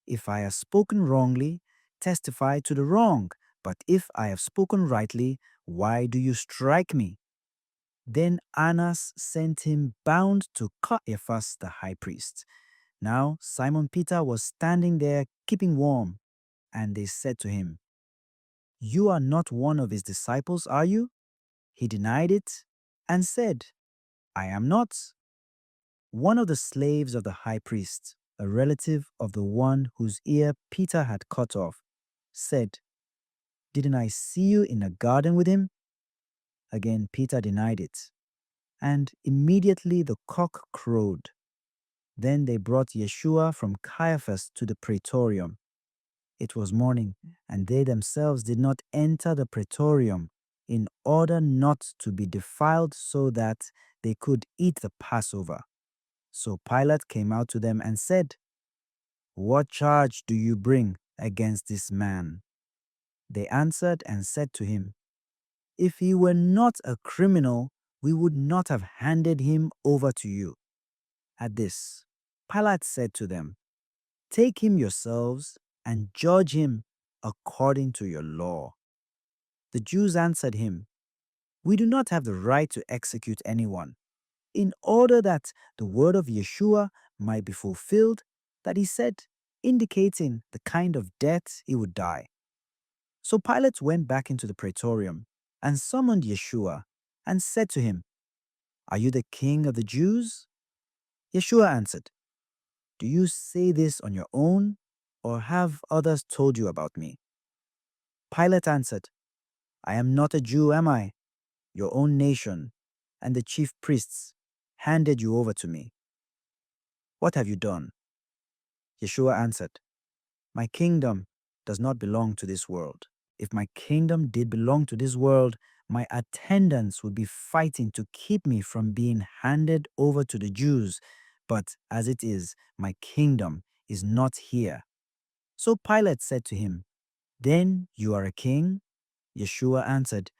"If I have spoken wrongly, testify to the wrong. But if I have spoken rightly, why do you strike me?" Then Annas sent him bound to Caiaphas the high priest. Now Simon Peter was standing there keeping warm, and they said to him, "You are not one of his disciples, are you?" He denied it and said, "I am not." One of the slaves of the high priest, a relative of the one whose ear Peter had cut off, said, "Didn't I see you in a garden with him?" Again Peter denied it, and immediately the cock crowed. Then they brought Yeshua from Caiaphas to the praetorium. It was morning, and they themselves did not enter the praetorium in order not to be defiled so that they could eat the Passover. So Pilate came out to them and said, "What charge do you bring against this man?" They answered and said to him, "If he were not a criminal, we would not have handed him over to you." At this, Pilate said to them, "Take him yourselves and judge him according to your law." The Jews answered him, "We do not have the right to execute anyone," in order that the word of Yeshua might be fulfilled, that he said, indicating the kind of death he would die. So Pilate went back into the praetorium and summoned Yeshua and said to him, "Are you the king of the Jews?" Yeshua answered, "Do you say this on your own, or have others told you about me?" Pilate answered, "I am not a Jew, am I? Your own nation and the chief priests handed you over to me. What have you done?" Yeshua answered, "My kingdom does not belong to this world. If my kingdom did belong to this world, my attendants would be fighting to keep me from being handed over to the Jews. But as it is, my kingdom is not here." So Pilate said to him, "Then you are a king?" Yeshua answered,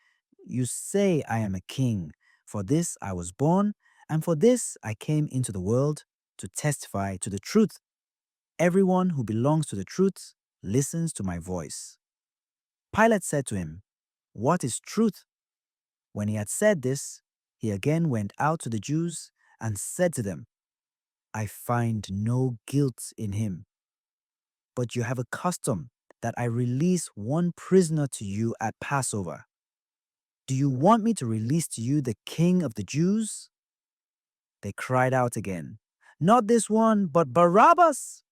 "You say I am a king. For this I was born, and for this I came into the world, to testify to the truth. Everyone who belongs to the truth listens to my voice." Pilate said to him, "What is truth?" When he had said this, he again went out to the Jews and said to them, "I find no guilt in him. But you have a custom that I release one prisoner to you at Passover. Do you want me to release to you the king of the Jews?" They cried out again, "Not this one, but Barabbas!"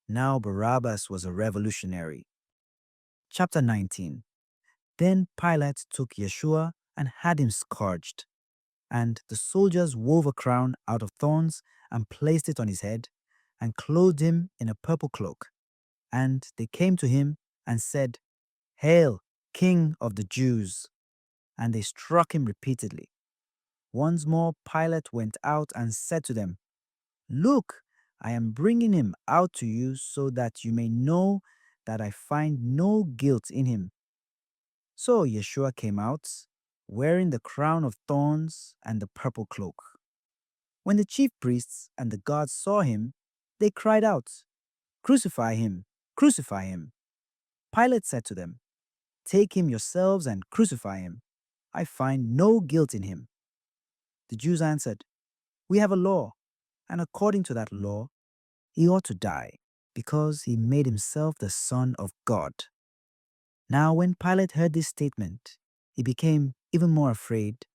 Now Barabbas was a revolutionary. Chapter 19. Then Pilate took Yeshua and had him scourged. And the soldiers wove a crown out of thorns and placed it on his head, and clothed him in a purple cloak. And they came to him and said, "Hail, King of the Jews!" And they struck him repeatedly. Once more Pilate went out and said to them, "Look, I am bringing him out to you so that you may know that I find no guilt in him." So Yeshua came out, wearing the crown of thorns and the purple cloak. When the chief priests and the guards saw him, they cried out, "Crucify him! Crucify him!" Pilate said to them, "Take him yourselves and crucify him. I find no guilt in him." The Jews answered, "We have a law, and according to that law, he ought to die, because he made himself the Son of God." Now when Pilate heard this statement, he became even more afraid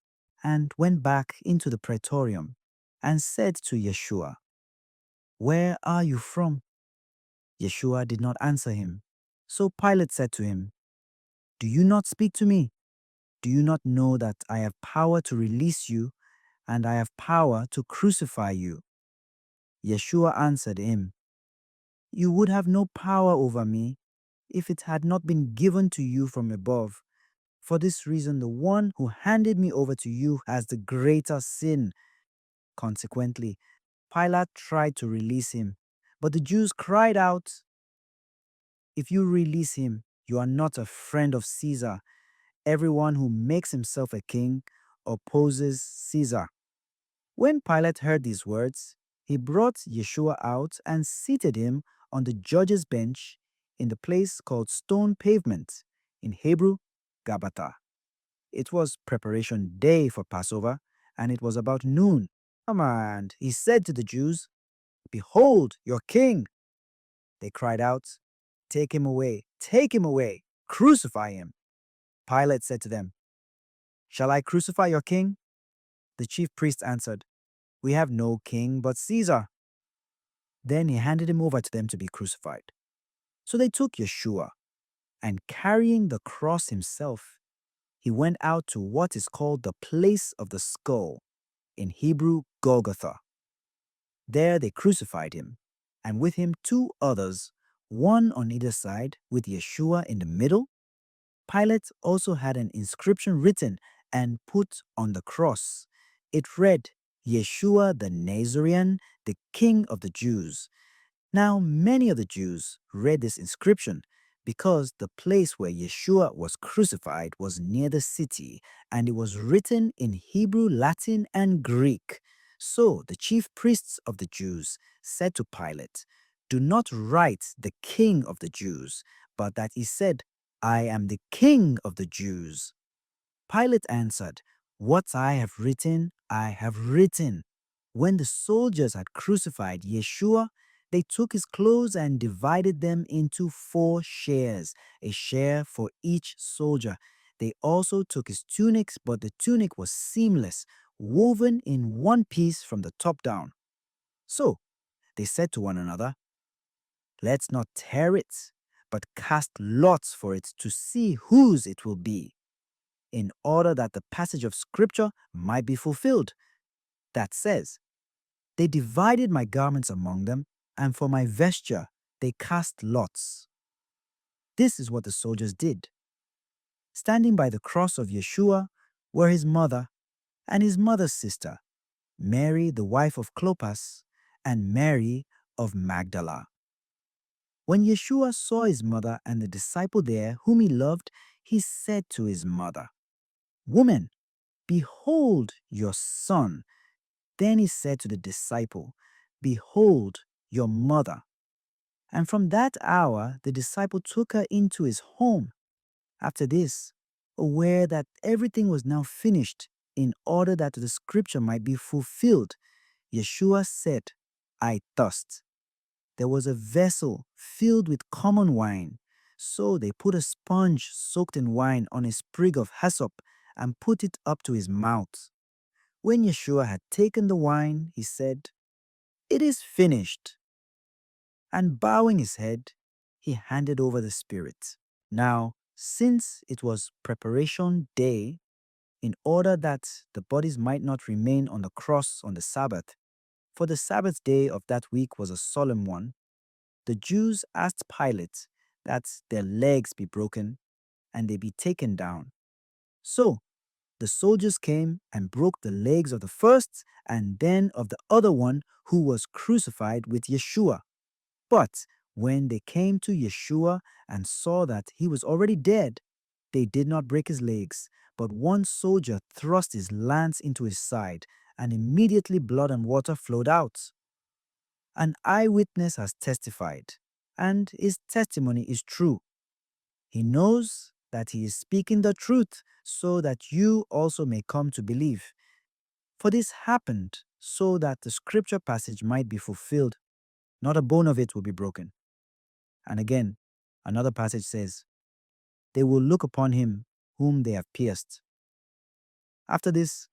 and went back into the praetorium and said to Yeshua, "Where are you from?" Yeshua did not answer him. So Pilate said to him, "Do you not speak to me? Do you not know that I have power to release you and I have power to crucify you?" Yeshua answered him, "You would have no power over me if it had not been given to you from above. For this reason, the one who handed me over to you has the greater sin." Consequently, Pilate tried to release him, but the Jews cried out, "If you release him, you are not a friend of Caesar. Everyone who makes himself a king opposes Caesar." When Pilate heard these words, he brought Yeshua out and seated him on the judge's bench in the place called Stone Pavement, in Hebrew, Gabbatha. It was preparation day for Passover, and it was about noon. And he said to the Jews, "Behold your king!" They cried out, "Take him away! Take him away! Crucify him!" Pilate said to them, "Shall I crucify your king?" The chief priests answered, "We have no king but Caesar." Then he handed him over to them to be crucified. So they took Yeshua, and carrying the cross himself, he went out to what is called the place of the skull, in Hebrew Golgotha. There they crucified him, and with him two others, one on either side, with Yeshua in the middle. Pilate also had an inscription written and put on the cross. It read, "Yeshua the Nazarene, the King of the Jews." Now many of the Jews read this inscription because the place where Yeshua was crucified was near the city, and it was written in Hebrew, Latin, and Greek. So the chief priests of the Jews said to Pilate, "Do not write the King of the Jews, but that he said, 'I am the King of the Jews.'" Pilate answered, "What I have written, I have written." When the soldiers had crucified Yeshua, they took his clothes and divided them into 4 shares, a share for each soldier. They also took his tunics, but the tunic was seamless, woven in one piece from the top down. So they said to one another, "Let's not tear it, but cast lots for it to see whose it will be," in order that the passage of Scripture might be fulfilled that says, "They divided my garments among them, and for my vesture they cast lots." This is what the soldiers did. Standing by the cross of Yeshua were his mother and his mother's sister, Mary the wife of Clopas, and Mary of Magdala. When Yeshua saw his mother and the disciple there whom he loved, he said to his mother, "Woman, behold your son." Then he said to the disciple, "Behold your mother." And from that hour the disciple took her into his home. After this, aware that everything was now finished, in order that the scripture might be fulfilled, Yeshua said, "I thirst." There was a vessel filled with common wine. So they put a sponge soaked in wine on a sprig of hyssop and put it up to his mouth. When Yeshua had taken the wine, he said, "It is finished." And bowing his head, he handed over the Spirit. Now, since it was preparation day, in order that the bodies might not remain on the cross on the Sabbath, for the Sabbath day of that week was a solemn one, the Jews asked Pilate that their legs be broken and they be taken down. So The soldiers came and broke the legs of the first and then of the other one who was crucified with Yeshua. But when they came to Yeshua and saw that he was already dead, they did not break his legs, but one soldier thrust his lance into his side, and immediately blood and water flowed out. An eyewitness has testified, and his testimony is true. He knows that he is speaking the truth so that you also may come to believe. For this happened so that the scripture passage might be fulfilled. Not a bone of it will be broken. And again, another passage says, they will look upon him whom they have pierced. After this,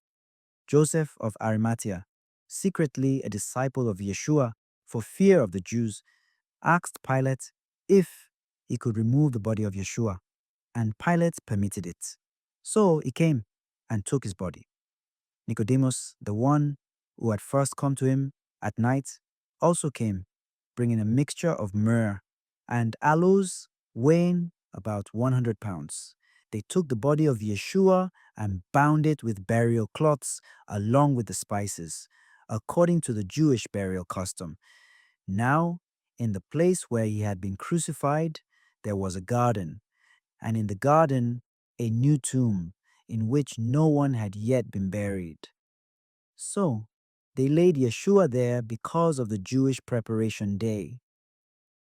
Joseph of Arimathea, secretly a disciple of Yeshua, for fear of the Jews, asked Pilate if he could remove the body of Yeshua, and Pilate permitted it. So he came and took his body. Nicodemus, the one who had first come to him at night, also came, bringing a mixture of myrrh and aloes weighing about 100 pounds. They took the body of Yeshua and bound it with burial cloths along with the spices, according to the Jewish burial custom. Now, in the place where he had been crucified, there was a garden, and in the garden a new tomb, in which no one had yet been buried. So they laid Yeshua there because of the Jewish preparation day.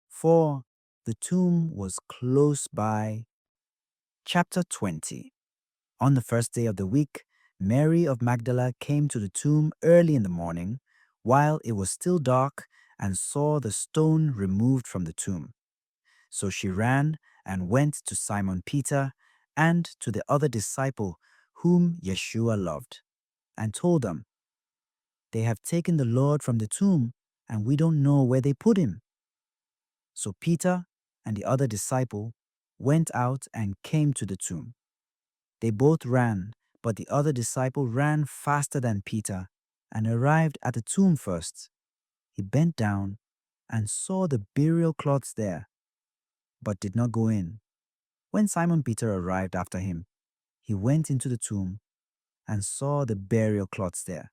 For the tomb was close by. Chapter 20. On the first day of the week, Mary of Magdala came to the tomb early in the morning, while it was still dark, and saw the stone removed from the tomb. So she ran and went to Simon Peter and to the other disciple whom Yeshua loved, and told them, they have taken the Lord from the tomb, and we don't know where they put him. So Peter and the other disciple went out and came to the tomb. They both ran, but the other disciple ran faster than Peter and arrived at the tomb first. He bent down and saw the burial cloths there, but did not go in. When Simon Peter arrived after him, he went into the tomb and saw the burial cloths there,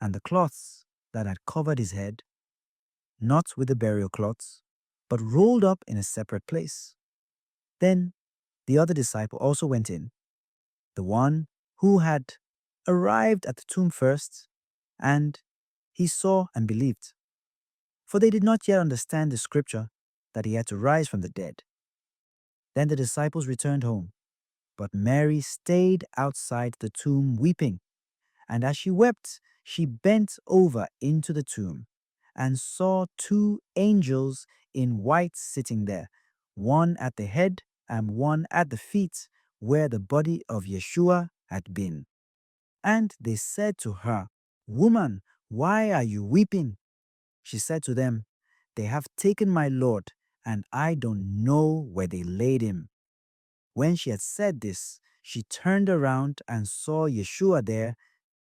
and the cloths that had covered his head, not with the burial cloths, but rolled up in a separate place. Then the other disciple also went in, the one who had arrived at the tomb first, and he saw and believed. For they did not yet understand the scripture that he had to rise from the dead. Then the disciples returned home, but Mary stayed outside the tomb weeping. And as she wept, she bent over into the tomb and saw two angels in white sitting there, one at the head and one at the feet, where the body of Yeshua had been. And they said to her, Woman, why are you weeping? She said to them, They have taken my Lord, and I don't know where they laid him. When she had said this, she turned around and saw Yeshua there,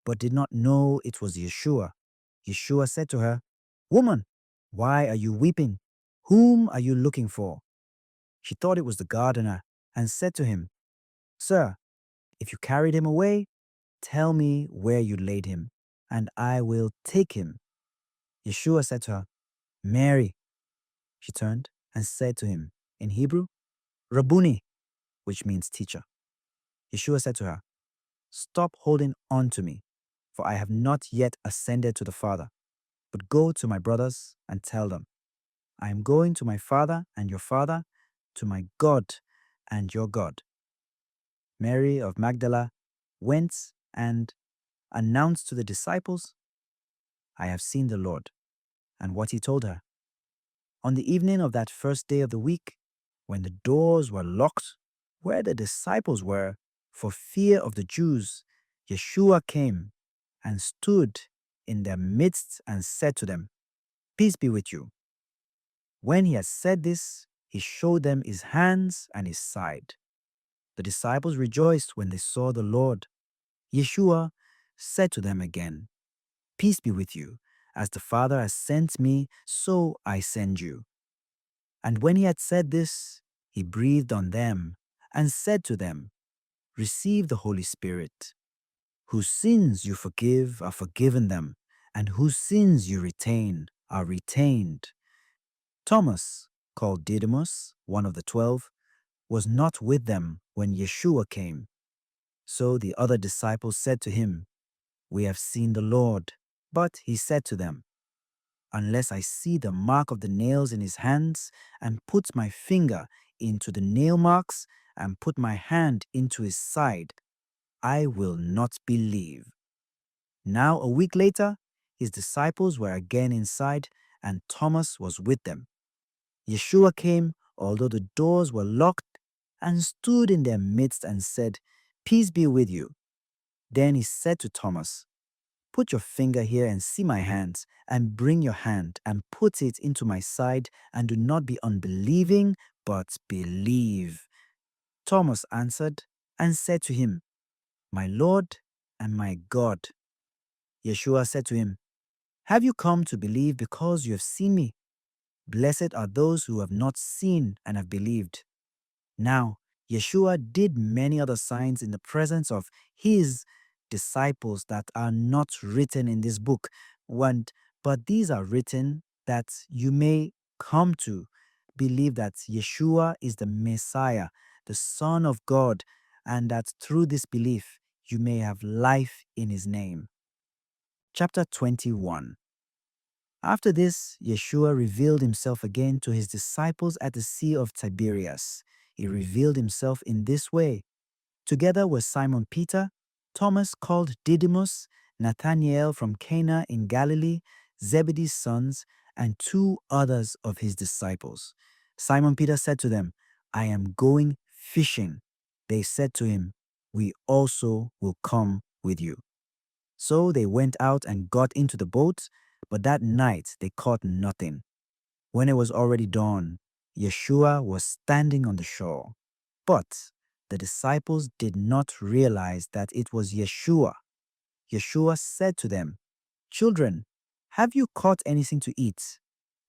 but did not know it was Yeshua. Yeshua said to her, Woman, why are you weeping? Whom are you looking for? She thought it was the gardener, and said to him, Sir, if you carried him away, tell me where you laid him, and I will take him. Yeshua said to her, Mary. She turned and said to him, in Hebrew, Rabboni, which means teacher. Yeshua said to her, Stop holding on to me, for I have not yet ascended to the Father. But go to my brothers and tell them, I am going to my Father and your Father, to my God and your God. Mary of Magdala went and announced to the disciples, I have seen the Lord, and what he told her. On the evening of that first day of the week, when the doors were locked where the disciples were, for fear of the Jews, Yeshua came and stood in their midst and said to them, Peace be with you. When he had said this, he showed them his hands and his side. The disciples rejoiced when they saw the Lord. Yeshua said to them again, Peace be with you. As the Father has sent me, so I send you. And when he had said this, he breathed on them and said to them, receive the Holy Spirit. Whose sins you forgive are forgiven them, and whose sins you retain are retained. Thomas, called Didymus, one of the 12, was not with them when Yeshua came. So the other disciples said to him, "We have seen the Lord." But he said to them, "Unless I see the mark of the nails in his hands, and put my finger into the nail marks, and put my hand into his side, I will not believe." Now, a week later, his disciples were again inside, and Thomas was with them. Yeshua came, although the doors were locked, and stood in their midst and said, "Peace be with you." Then he said to Thomas, "Put your finger here and see my hands, and bring your hand and put it into my side, and do not be unbelieving, but believe." Thomas answered and said to him, "My Lord and my God." Yeshua said to him, "Have you come to believe because you have seen me? Blessed are those who have not seen and have believed." Now, Yeshua did many other signs in the presence of his disciples that are not written in this book, and, but these are written that you may come to believe that Yeshua is the Messiah, the Son of God, and that through this belief you may have life in his name. Chapter 21. After this, Yeshua revealed himself again to his disciples at the Sea of Tiberias. He revealed himself in this way. Together were Simon Peter, Thomas called Didymus, Nathanael from Cana in Galilee, Zebedee's sons, and 2 others of his disciples. Simon Peter said to them, "I am going fishing." They said to him, "We also will come with you." So they went out and got into the boat, but that night they caught nothing. When it was already dawn, Yeshua was standing on the shore. But the disciples did not realize that it was Yeshua. Yeshua said to them, "Children, have you caught anything to eat?"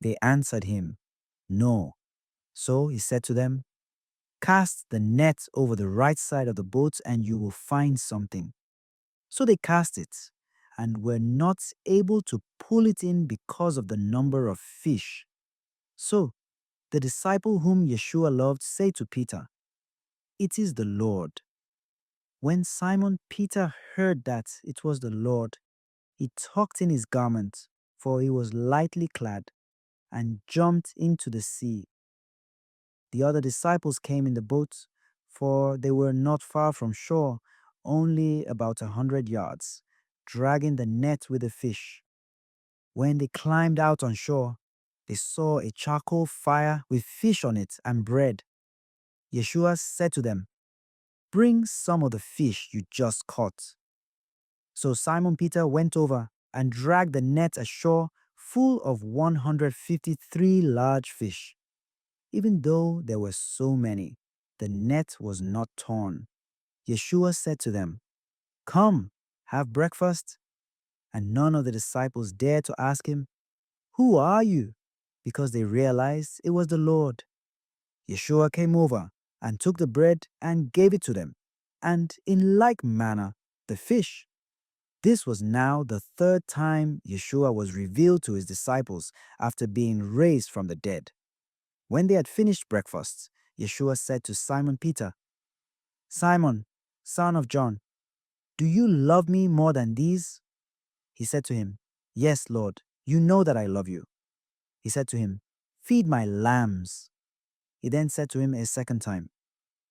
They answered him, "No." So he said to them, "Cast the net over the right side of the boat and you will find something." So they cast it, and were not able to pull it in because of the number of fish. So the disciple whom Yeshua loved said to Peter, "It is the Lord." When Simon Peter heard that it was the Lord, he tucked in his garment, for he was lightly clad, and jumped into the sea. The other disciples came in the boat, for they were not far from shore, only about 100 yards, dragging the net with the fish. When they climbed out on shore, they saw a charcoal fire with fish on it and bread. Yeshua said to them, "Bring some of the fish you just caught." So Simon Peter went over and dragged the net ashore full of 153 large fish. Even though there were so many, the net was not torn. Yeshua said to them, "Come, have breakfast." And none of the disciples dared to ask him, "Who are you?" because they realized it was the Lord. Yeshua came over and took the bread and gave it to them, and in like manner the fish. This was now the 3rd time Yeshua was revealed to his disciples after being raised from the dead. When they had finished breakfast, Yeshua said to Simon Peter, "Simon, son of John, do you love me more than these?" He said to him, "Yes, Lord, you know that I love you." He said to him, "Feed my lambs." He then said to him a second time,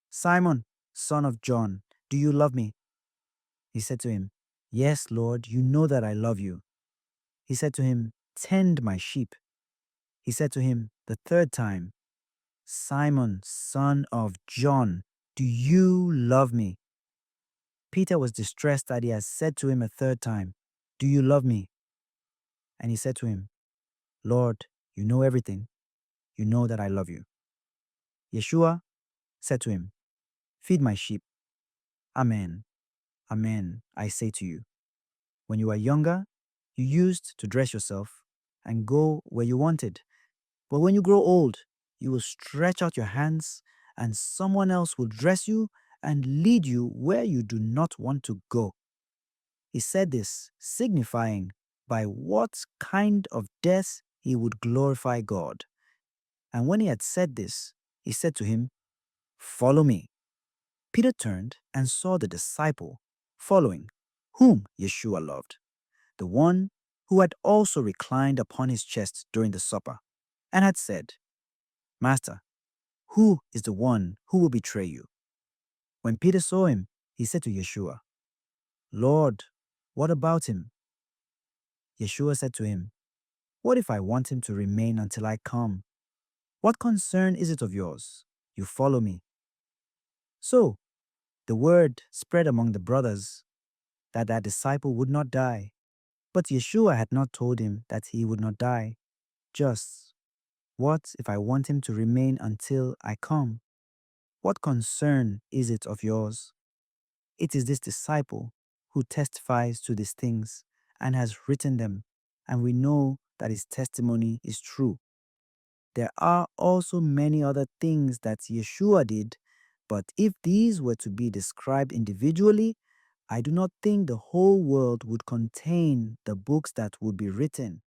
"Simon, son of John, do you love me?" He said to him, "Yes, Lord, you know that I love you." He said to him, "Tend my sheep." He said to him the 3rd time, "Simon, son of John, do you love me?" Peter was distressed that he had said to him a 3rd time, "Do you love me?" And he said to him, "Lord, you know everything. You know that I love you." Yeshua said to him, "Feed my sheep. Amen, amen, I say to you, when you were younger, you used to dress yourself and go where you wanted. But when you grow old, you will stretch out your hands, and someone else will dress you and lead you where you do not want to go. He said this, signifying by what kind of death he would glorify God. And when he had said this, he said to him, "Follow me." Peter turned and saw the disciple following, whom Yeshua loved, the one who had also reclined upon his chest during the supper, and had said, "Master, who is the one who will betray you?" When Peter saw him, he said to Yeshua, "Lord, what about him?" Yeshua said to him, "What if I want him to remain until I come? What concern is it of yours? You follow me." So the word spread among the brothers that disciple would not die. But Yeshua had not told him that he would not die. Just, what if I want him to remain until I come? What concern is it of yours? It is this disciple who testifies to these things and has written them, and we know that his testimony is true. There are also many other things that Yeshua did, but if these were to be described individually, I do not think the whole world would contain the books that would be written.